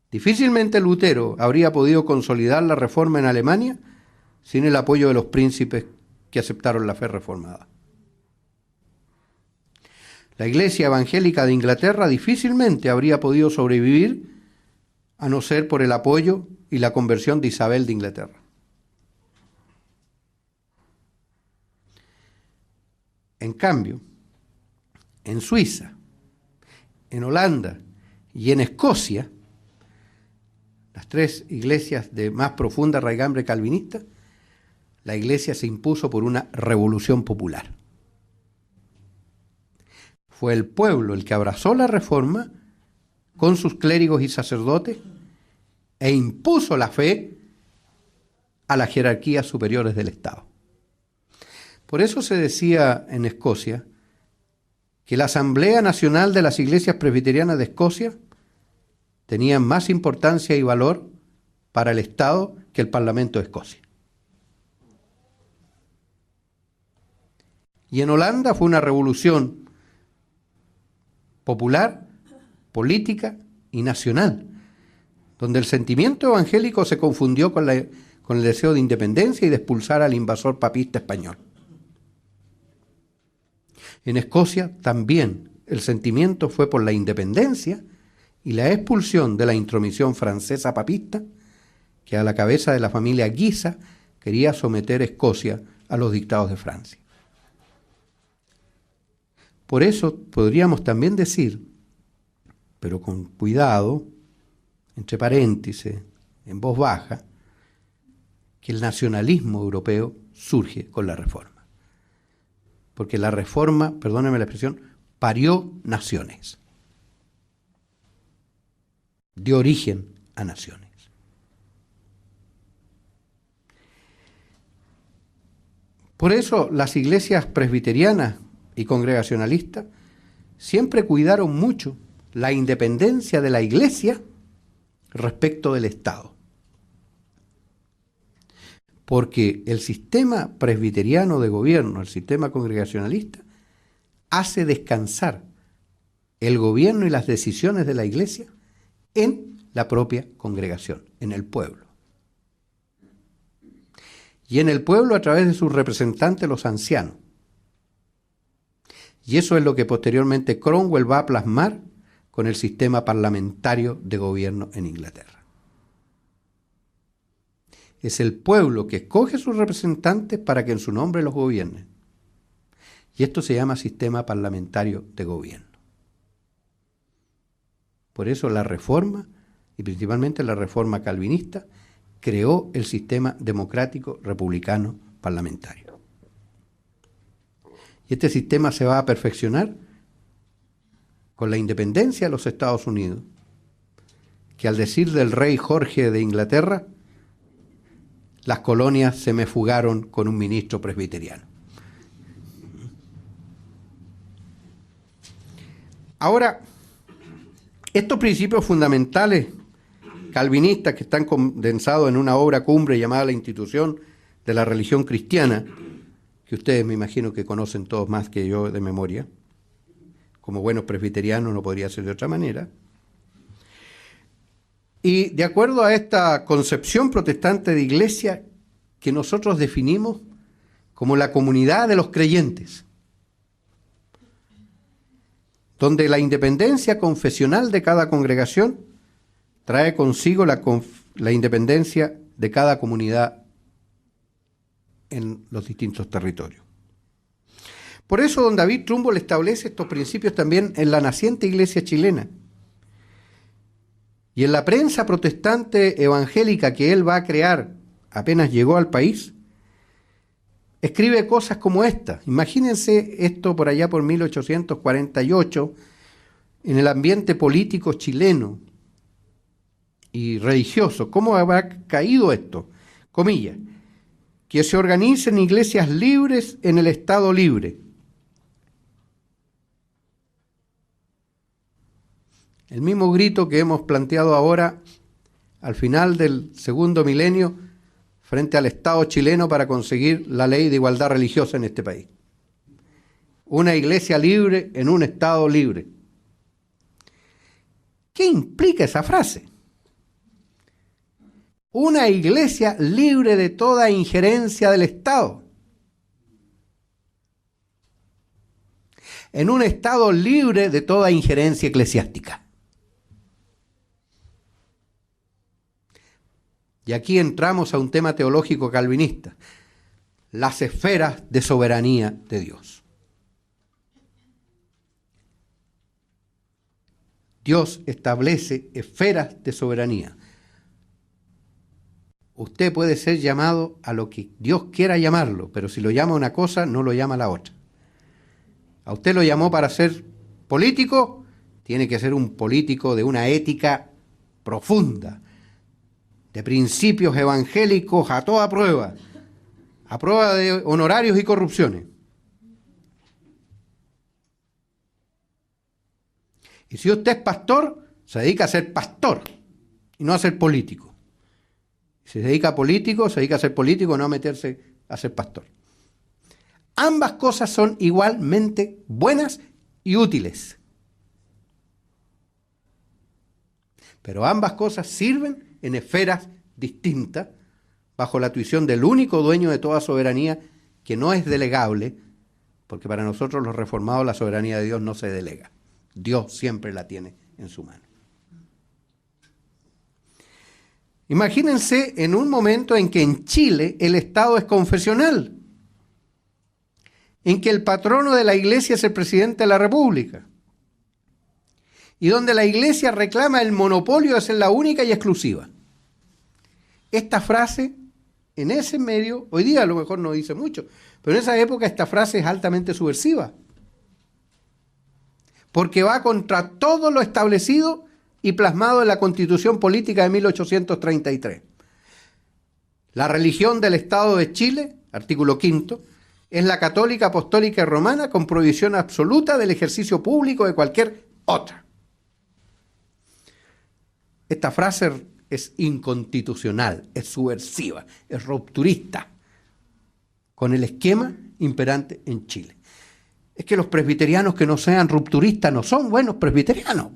Speaker 2: Difícilmente Lutero habría podido consolidar la reforma en Alemania sin el apoyo de los príncipes que aceptaron la fe reformada. La iglesia evangélica de Inglaterra difícilmente habría podido sobrevivir a no ser por el apoyo y la conversión de Isabel de Inglaterra. En cambio, en Suiza, en Holanda y en Escocia, las tres iglesias de más profunda raigambre calvinista, la iglesia se impuso por una revolución popular. Fue el pueblo el que abrazó la reforma con sus clérigos y sacerdotes e impuso la fe a las jerarquías superiores del Estado. Por eso se decía en Escocia que la Asamblea Nacional de las Iglesias Presbiterianas de Escocia tenía más importancia y valor para el Estado que el Parlamento de Escocia. Y en Holanda fue una revolución popular, política y nacional, donde el sentimiento evangélico se confundió con el deseo de independencia y de expulsar al invasor papista español. En Escocia también el sentimiento fue por la independencia y la expulsión de la intromisión francesa papista, que a la cabeza de la familia Guisa quería someter Escocia a los dictados de Francia. Por eso podríamos también decir, pero con cuidado, entre paréntesis, en voz baja, que el nacionalismo europeo surge con la Reforma. Porque la Reforma, perdónenme la expresión, parió naciones. Dio origen a naciones. Por eso las iglesias presbiterianas y congregacionalistas siempre cuidaron mucho la independencia de la iglesia respecto del Estado. Porque el sistema presbiteriano de gobierno, el sistema congregacionalista, hace descansar el gobierno y las decisiones de la iglesia en la propia congregación, en el pueblo. Y en el pueblo a través de sus representantes, los ancianos. Y eso es lo que posteriormente Cromwell va a plasmar con el sistema parlamentario de gobierno en Inglaterra. Es el pueblo que escoge sus representantes para que en su nombre los gobiernen. Y esto se llama sistema parlamentario de gobierno. Por eso la Reforma, y principalmente la Reforma calvinista, creó el sistema democrático republicano parlamentario. Y este sistema se va a perfeccionar con la independencia de los Estados Unidos, que al decir del rey Jorge de Inglaterra, las colonias se me fugaron con un ministro presbiteriano. Ahora, estos principios fundamentales calvinistas que están condensados en una obra cumbre llamada La Institución de la Religión Cristiana, que ustedes me imagino que conocen todos más que yo de memoria, como buenos presbiterianos no podría ser de otra manera. Y de acuerdo a esta concepción protestante de iglesia que nosotros definimos como la comunidad de los creyentes, donde la independencia confesional de cada congregación trae consigo la independencia de cada comunidad en los distintos territorios. Por eso don David Trumbull establece estos principios también en la naciente iglesia chilena. Y en la prensa protestante evangélica que él va a crear apenas llegó al país, escribe cosas como esta. Imagínense esto por allá por 1848, en el ambiente político chileno, y religioso. ¿Cómo habrá caído esto? Comillas. Que se organicen iglesias libres en el Estado libre. El mismo grito que hemos planteado ahora al final del segundo milenio frente al Estado chileno para conseguir la ley de igualdad religiosa en este país. Una iglesia libre en un Estado libre. ¿Qué implica esa frase? Una iglesia libre de toda injerencia del Estado. En un Estado libre de toda injerencia eclesiástica. Y aquí entramos a un tema teológico calvinista, las esferas de soberanía de Dios. Dios establece esferas de soberanía. Usted puede ser llamado a lo que Dios quiera llamarlo, pero si lo llama una cosa, no lo llama la otra. A usted lo llamó para ser político, tiene que ser un político de una ética profunda, de principios evangélicos a toda prueba de honorarios y corrupciones. Y si usted es pastor, se dedica a ser pastor y no a ser político. Si se dedica a político, se dedica a ser político, no a meterse a ser pastor. Ambas cosas son igualmente buenas y útiles. Pero ambas cosas sirven en esferas distintas, bajo la tuición del único dueño de toda soberanía, que no es delegable, porque para nosotros los reformados la soberanía de Dios no se delega. Dios siempre la tiene en su mano. Imagínense en un momento en que en Chile el Estado es confesional, en que el patrono de la iglesia es el presidente de la República, y donde la iglesia reclama el monopolio de ser la única y exclusiva. Esta frase, en ese medio, hoy día a lo mejor no dice mucho, pero en esa época esta frase es altamente subversiva, porque va contra todo lo establecido y plasmado en la Constitución Política de 1833. La religión del Estado de Chile, artículo 5, es la católica, apostólica y romana, con prohibición absoluta del ejercicio público de cualquier otra. Esta frase es inconstitucional, es subversiva, es rupturista con el esquema imperante en Chile. Es que los presbiterianos que no sean rupturistas no son buenos presbiterianos.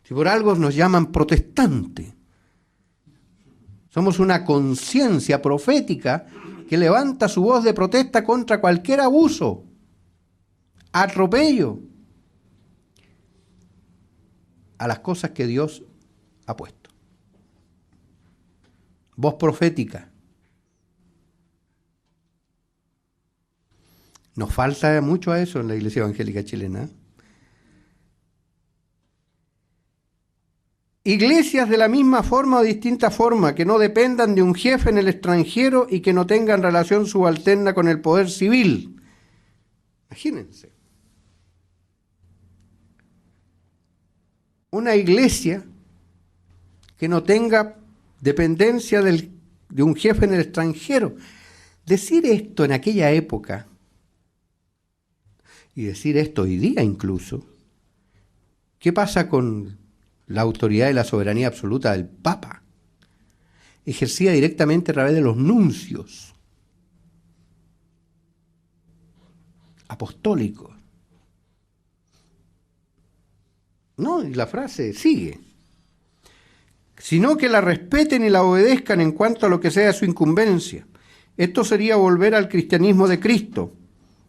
Speaker 2: Si por algo nos llaman protestantes. Somos una conciencia profética que levanta su voz de protesta contra cualquier abuso, atropello a las cosas que Dios ha puesto. Voz profética. Nos falta mucho a eso en la Iglesia Evangélica Chilena. Iglesias de la misma forma o distinta forma, que no dependan de un jefe en el extranjero y que no tengan relación subalterna con el poder civil. Imagínense. Una iglesia que no tenga dependencia de un jefe en el extranjero. Decir esto en aquella época, y decir esto hoy día incluso, ¿qué pasa con la autoridad y la soberanía absoluta del Papa? Ejercida directamente a través de los nuncios apostólicos. No, y la frase sigue. Sino que la respeten y la obedezcan en cuanto a lo que sea su incumbencia. Esto sería volver al cristianismo de Cristo,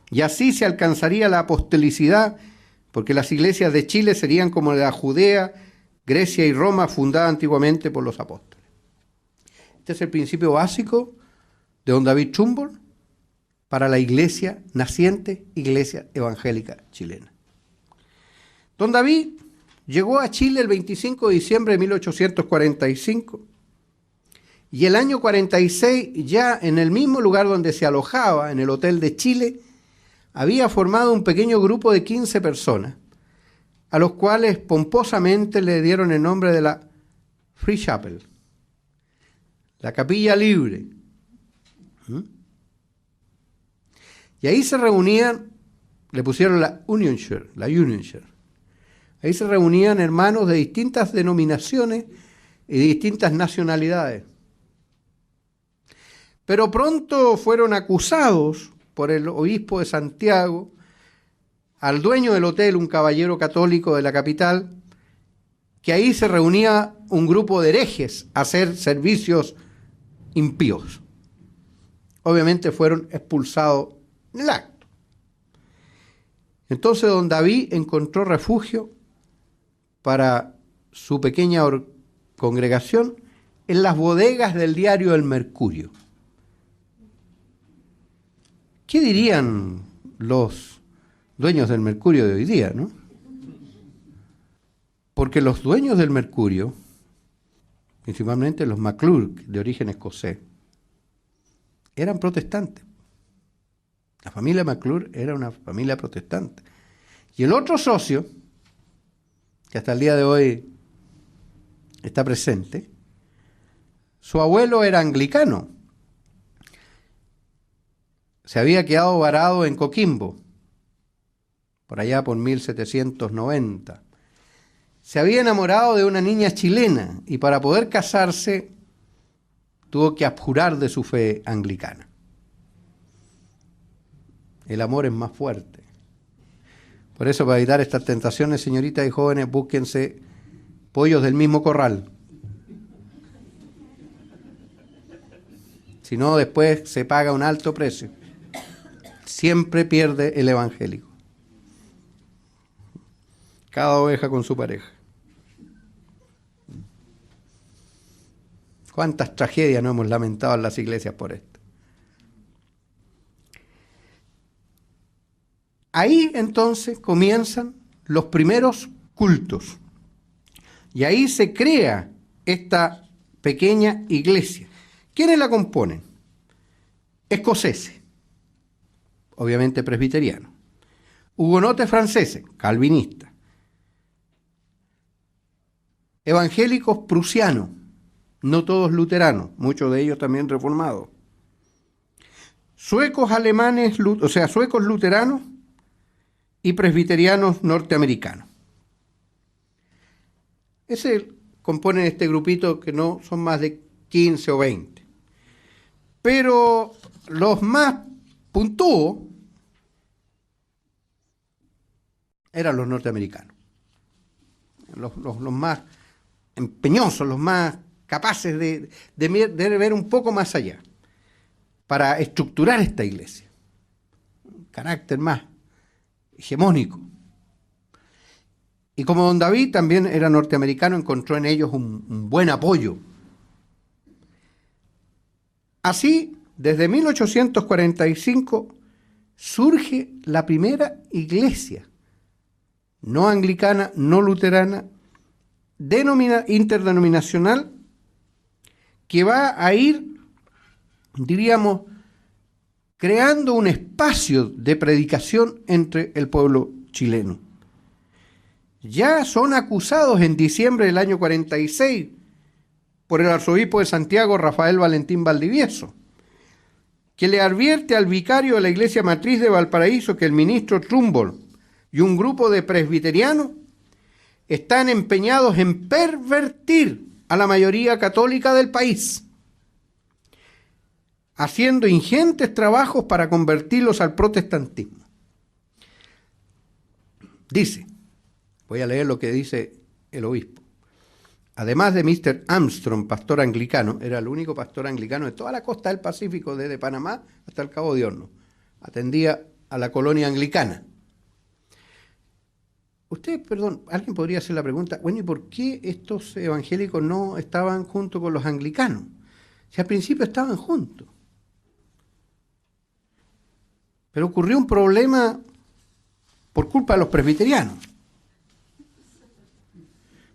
Speaker 2: y así se alcanzaría la apostolicidad, porque las iglesias de Chile serían como la Judea, Grecia y Roma, fundada antiguamente por los apóstoles. Este es el principio básico de don David Trumbull para la iglesia naciente, iglesia evangélica chilena. Don David llegó a Chile el 25 de diciembre de 1845 y el año 46, ya en el mismo lugar donde se alojaba, en el Hotel de Chile, había formado un pequeño grupo de 15 personas, a los cuales pomposamente le dieron el nombre de la Free Chapel, la capilla libre. Y ahí se reunían, le pusieron la Union Church. Ahí se reunían hermanos de distintas denominaciones y de distintas nacionalidades. Pero pronto fueron acusados por el obispo de Santiago, al dueño del hotel, un caballero católico de la capital, que ahí se reunía un grupo de herejes a hacer servicios impíos. Obviamente fueron expulsados en el acto. Entonces don David encontró refugio para su pequeña congregación en las bodegas del diario El Mercurio. ¿Qué dirían los dueños del Mercurio de hoy día, no? Porque los dueños del Mercurio, principalmente los McClure, de origen escocés, eran protestantes. La familia McClure era una familia protestante. Y el otro socio, que hasta el día de hoy está presente, su abuelo era anglicano. Se había quedado varado en Coquimbo, por allá por 1790. Se había enamorado de una niña chilena y para poder casarse tuvo que abjurar de su fe anglicana. El amor es más fuerte. Por eso, para evitar estas tentaciones, señoritas y jóvenes, búsquense pollos del mismo corral. Si no, después se paga un alto precio. Siempre pierde el evangélico. Cada oveja con su pareja. ¿Cuántas tragedias no hemos lamentado en las iglesias por esto? Ahí entonces comienzan los primeros cultos. Y ahí se crea esta pequeña iglesia. ¿Quiénes la componen? Escoceses, obviamente presbiterianos. Hugonotes franceses, calvinistas. Evangélicos prusianos, no todos luteranos, muchos de ellos también reformados. Suecos alemanes, suecos luteranos y presbiterianos norteamericanos. Ese componen este grupito que no son más de 15 o 20. Pero los más puntúos eran los norteamericanos. Los más empeñosos, los más capaces de ver un poco más allá para estructurar esta iglesia. Un carácter más hegemónico. Y como don David también era norteamericano, encontró en ellos un buen apoyo. Así, desde 1845 surge la primera iglesia, no anglicana, no luterana, interdenominacional, que va a ir, diríamos, creando un espacio de predicación entre el pueblo chileno. Ya son acusados en diciembre del año 46 por el arzobispo de Santiago, Rafael Valentín Valdivieso, que le advierte al vicario de la iglesia matriz de Valparaíso que el ministro Trumbull y un grupo de presbiterianos están empeñados en pervertir a la mayoría católica del país, haciendo ingentes trabajos para convertirlos al protestantismo. Dice, voy a leer lo que dice el obispo. Además de Mr. Armstrong, pastor anglicano, era el único pastor anglicano de toda la costa del Pacífico, desde Panamá hasta el Cabo de Hornos. Atendía a la colonia anglicana. Alguien podría hacer la pregunta, bueno, ¿y por qué estos evangélicos no estaban junto con los anglicanos? Si al principio estaban juntos. Pero ocurrió un problema por culpa de los presbiterianos.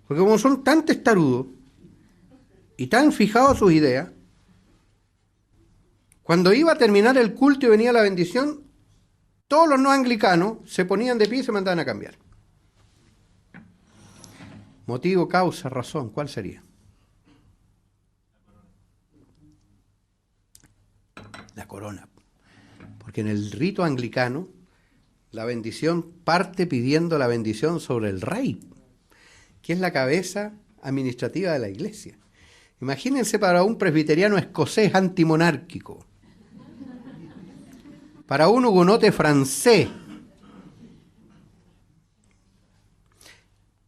Speaker 2: Porque como son tan testarudos y tan fijados a sus ideas, cuando iba a terminar el culto y venía la bendición, todos los no anglicanos se ponían de pie y se mandaban a cambiar. Motivo, causa, razón, ¿cuál sería? La corona. Porque en el rito anglicano, la bendición parte pidiendo la bendición sobre el rey, que es la cabeza administrativa de la iglesia. Imagínense para un presbiteriano escocés antimonárquico, para un hugonote francés,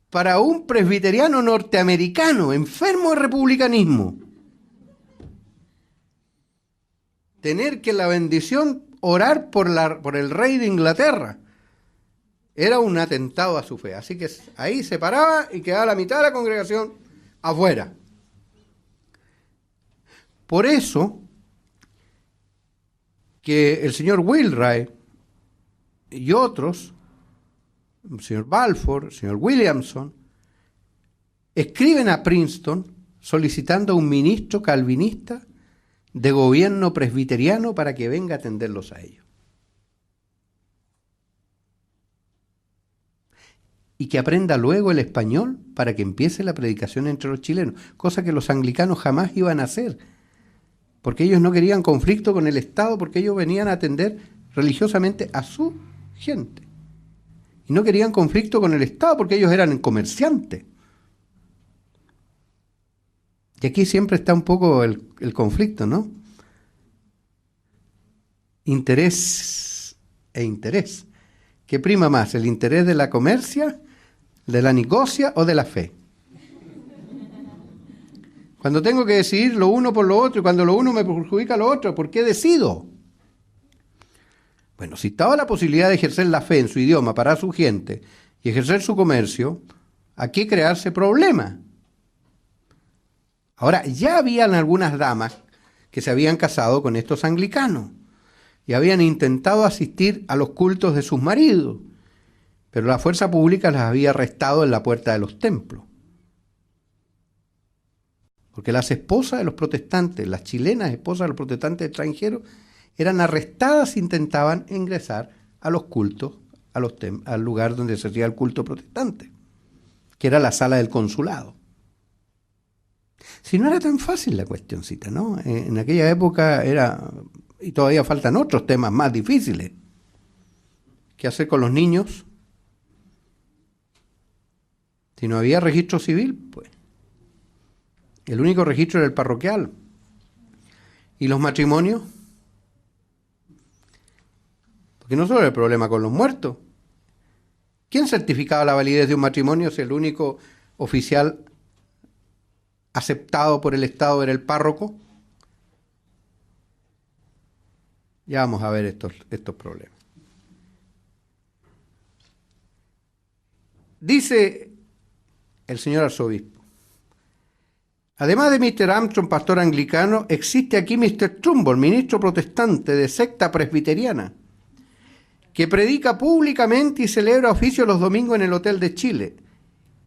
Speaker 2: para un presbiteriano norteamericano enfermo de republicanismo, tener que la bendición orar por el rey de Inglaterra era un atentado a su fe. Así que ahí se paraba y quedaba la mitad de la congregación afuera. Por eso que el señor Wheelwright y otros, el señor Balfour, el señor Williamson, escriben a Princeton solicitando a un ministro calvinista de gobierno presbiteriano para que venga a atenderlos a ellos. Y que aprenda luego el español para que empiece la predicación entre los chilenos, cosa que los anglicanos jamás iban a hacer, porque ellos no querían conflicto con el Estado, porque ellos venían a atender religiosamente a su gente. Y no querían conflicto con el Estado, porque ellos eran comerciantes. Y aquí siempre está un poco el conflicto, ¿no? Interés e interés. ¿Qué prima más? ¿El interés de la comercia, de la negocia o de la fe? Cuando tengo que decidir lo uno por lo otro y cuando lo uno me perjudica a lo otro, ¿por qué decido? Bueno, si estaba la posibilidad de ejercer la fe en su idioma para su gente y ejercer su comercio, ¿a qué crearse problemas? Ahora, ya habían algunas damas que se habían casado con estos anglicanos y habían intentado asistir a los cultos de sus maridos, pero la fuerza pública las había arrestado en la puerta de los templos. Porque las esposas de los protestantes, las chilenas esposas de los protestantes extranjeros, eran arrestadas e intentaban ingresar a los cultos, al lugar donde se hacía el culto protestante, que era la sala del consulado. Si no era tan fácil la cuestioncita, ¿no? En aquella época era, y todavía faltan otros temas más difíciles. ¿Qué hacer con los niños? Si no había registro civil, pues el único registro era el parroquial. ¿Y los matrimonios? Porque no solo era el problema con los muertos. ¿Quién certificaba la validez de un matrimonio si el único oficial aceptado por el Estado era el párroco? Ya vamos a ver estos problemas. Dice el señor arzobispo: además de Mr. Armstrong, pastor anglicano, existe aquí Mr. Trumbull, ministro protestante de secta presbiteriana, que predica públicamente y celebra oficio los domingos en el Hotel de Chile.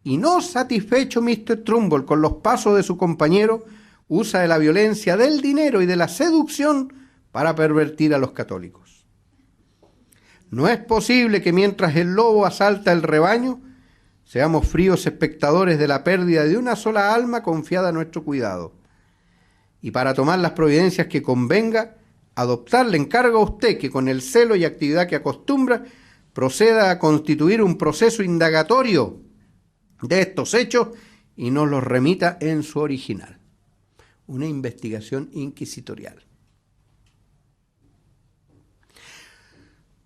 Speaker 2: Y no satisfecho Mr. Trumbull con los pasos de su compañero, usa de la violencia, del dinero y de la seducción para pervertir a los católicos. No es posible que mientras el lobo asalta el rebaño, seamos fríos espectadores de la pérdida de una sola alma confiada a nuestro cuidado. Y para tomar las providencias que convenga, adoptar le encargo a usted que con el celo y actividad que acostumbra, proceda a constituir un proceso indagatorio de estos hechos y nos los remita en su original. Una investigación inquisitorial.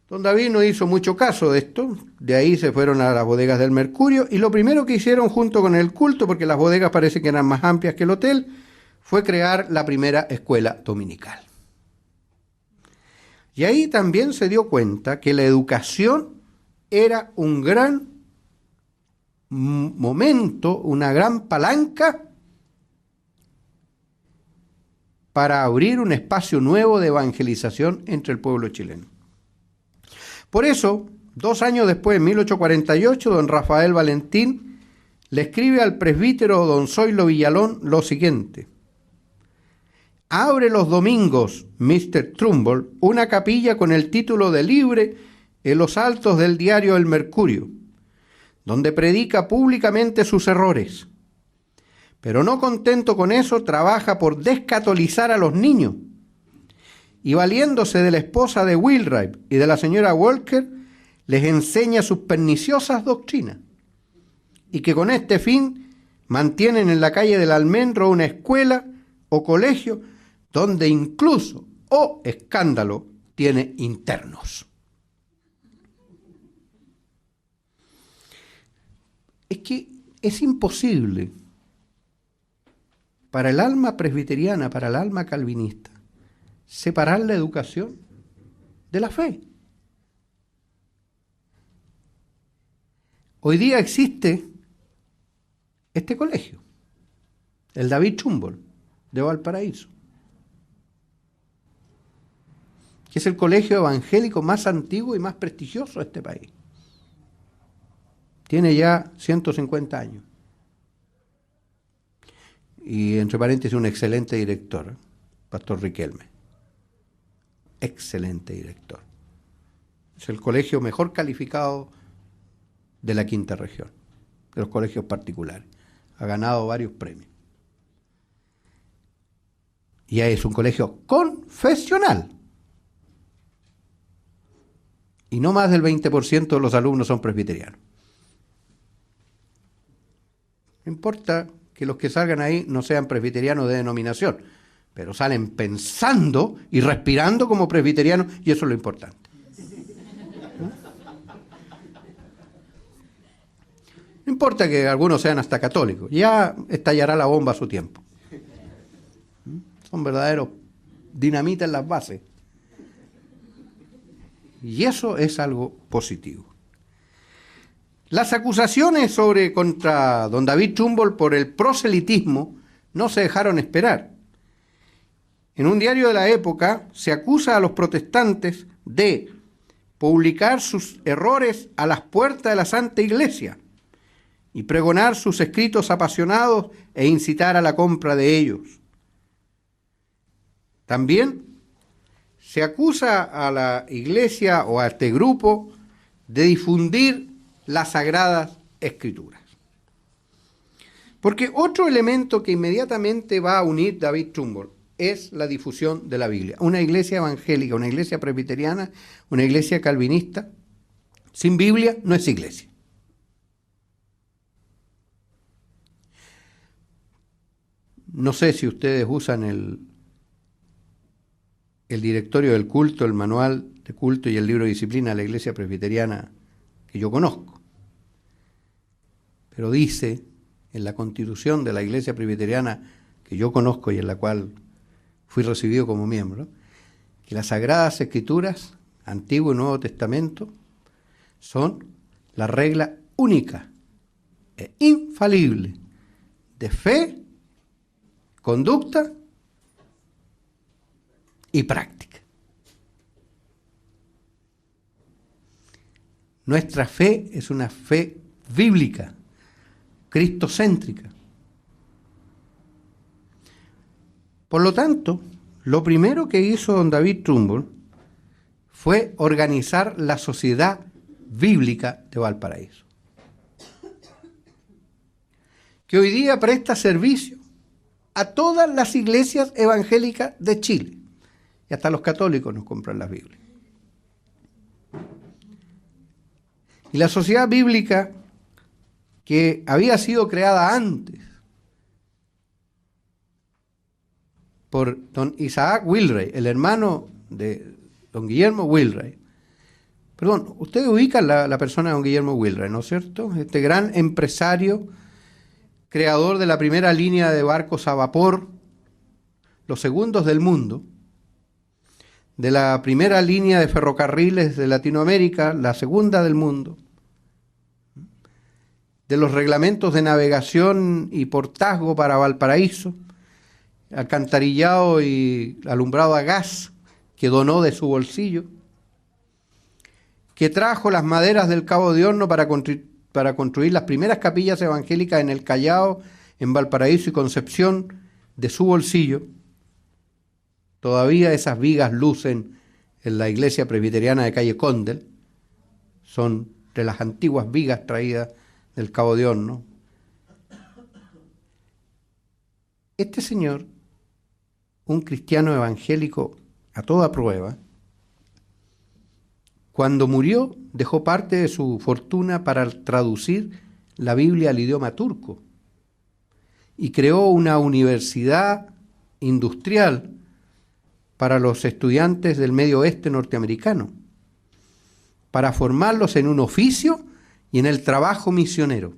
Speaker 2: Don David no hizo mucho caso de esto, de ahí se fueron a las bodegas del Mercurio y lo primero que hicieron junto con el culto, porque las bodegas parece que eran más amplias que el hotel, fue crear la primera escuela dominical. Y ahí también se dio cuenta que la educación era un gran momento, una gran palanca para abrir un espacio nuevo de evangelización entre el pueblo chileno. Por eso, 2 años después, en 1848, don Rafael Valentín le escribe al presbítero don Zoilo Villalón lo siguiente: abre los domingos, Mr. Trumbull, una capilla con el título de libre en los altos del diario El Mercurio, donde predica públicamente sus errores. Pero no contento con eso, trabaja por descatolizar a los niños. Y valiéndose de la esposa de Wheelwright y de la señora Walker, les enseña sus perniciosas doctrinas. Y que con este fin mantienen en la calle del Almendro una escuela o colegio donde incluso, oh escándalo, tiene internos. Es que es imposible para el alma presbiteriana, para el alma calvinista, separar la educación de la fe. Hoy día existe este colegio, el David Trumbull de Valparaíso, que es el colegio evangélico más antiguo y más prestigioso de este país. Tiene ya 150 años. Y entre paréntesis, un excelente director, Pastor Riquelme. Excelente director. Es el colegio mejor calificado de la quinta región, de los colegios particulares. Ha ganado varios premios. Y es un colegio confesional. Y no más del 20% de los alumnos son presbiterianos. No importa que los que salgan ahí no sean presbiterianos de denominación, pero salen pensando y respirando como presbiterianos, y eso es lo importante. No importa que algunos sean hasta católicos, ya estallará la bomba a su tiempo. Son verdaderos dinamita en las bases. Y eso es algo positivo. Las acusaciones contra don David Trumbull por el proselitismo no se dejaron esperar. En un diario de la época se acusa a los protestantes de publicar sus errores a las puertas de la Santa Iglesia y pregonar sus escritos apasionados e incitar a la compra de ellos. También se acusa a la Iglesia o a este grupo de difundir las Sagradas Escrituras. Porque otro elemento que inmediatamente va a unir David Trumbull es la difusión de la Biblia. Una iglesia evangélica, una iglesia presbiteriana, una iglesia calvinista, sin Biblia no es iglesia. No sé si ustedes usan el directorio del culto, el manual de culto y el libro de disciplina de la iglesia presbiteriana que yo conozco. Pero dice en la constitución de la iglesia presbiteriana que yo conozco y en la cual fui recibido como miembro, que las Sagradas Escrituras, Antiguo y Nuevo Testamento, son la regla única e infalible de fe, conducta y práctica. Nuestra fe es una fe bíblica, cristocéntrica. Por lo tanto, lo primero que hizo don David Trumbull fue organizar la Sociedad Bíblica de Valparaíso, que hoy día presta servicio a todas las iglesias evangélicas de Chile, y hasta los católicos nos compran las Biblias. Y la Sociedad Bíblica, que había sido creada antes por don Isaac Wheelwright, el hermano de don Guillermo Wheelwright. Perdón, ustedes ubican la persona de don Guillermo Wheelwright, ¿no es cierto? Este gran empresario, creador de la primera línea de barcos a vapor, los segundos del mundo, de la primera línea de ferrocarriles de Latinoamérica, la segunda del mundo, de los reglamentos de navegación y portazgo para Valparaíso, alcantarillado y alumbrado a gas que donó de su bolsillo, que trajo las maderas del Cabo de Horno para construir las primeras capillas evangélicas en el Callao, en Valparaíso y Concepción de su bolsillo. Todavía esas vigas lucen en la iglesia presbiteriana de calle Condel, son de las antiguas vigas traídas del Cabo de Horno. Este señor, un cristiano evangélico a toda prueba, cuando murió dejó parte de su fortuna para traducir la Biblia al idioma turco y creó una universidad industrial para los estudiantes del Medio Oeste norteamericano, para formarlos en un oficio y en el trabajo misionero.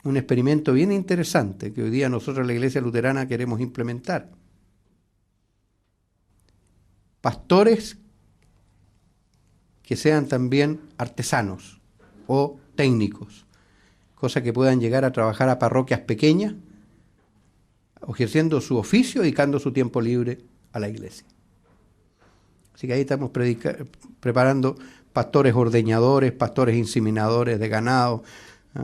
Speaker 2: Un experimento bien interesante que hoy día nosotros en la Iglesia Luterana queremos implementar. Pastores que sean también artesanos o técnicos, cosa que puedan llegar a trabajar a parroquias pequeñas, ejerciendo su oficio, dedicando su tiempo libre a la iglesia. Así que ahí estamos preparando pastores ordeñadores, pastores inseminadores de ganado, ¿eh?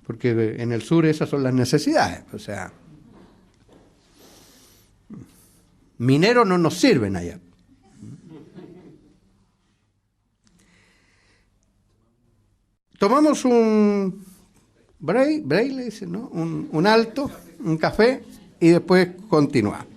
Speaker 2: Porque en el sur esas son las necesidades. O sea, mineros no nos sirven allá. Tomamos un break, ¿no? Un alto, un café, y después continuamos.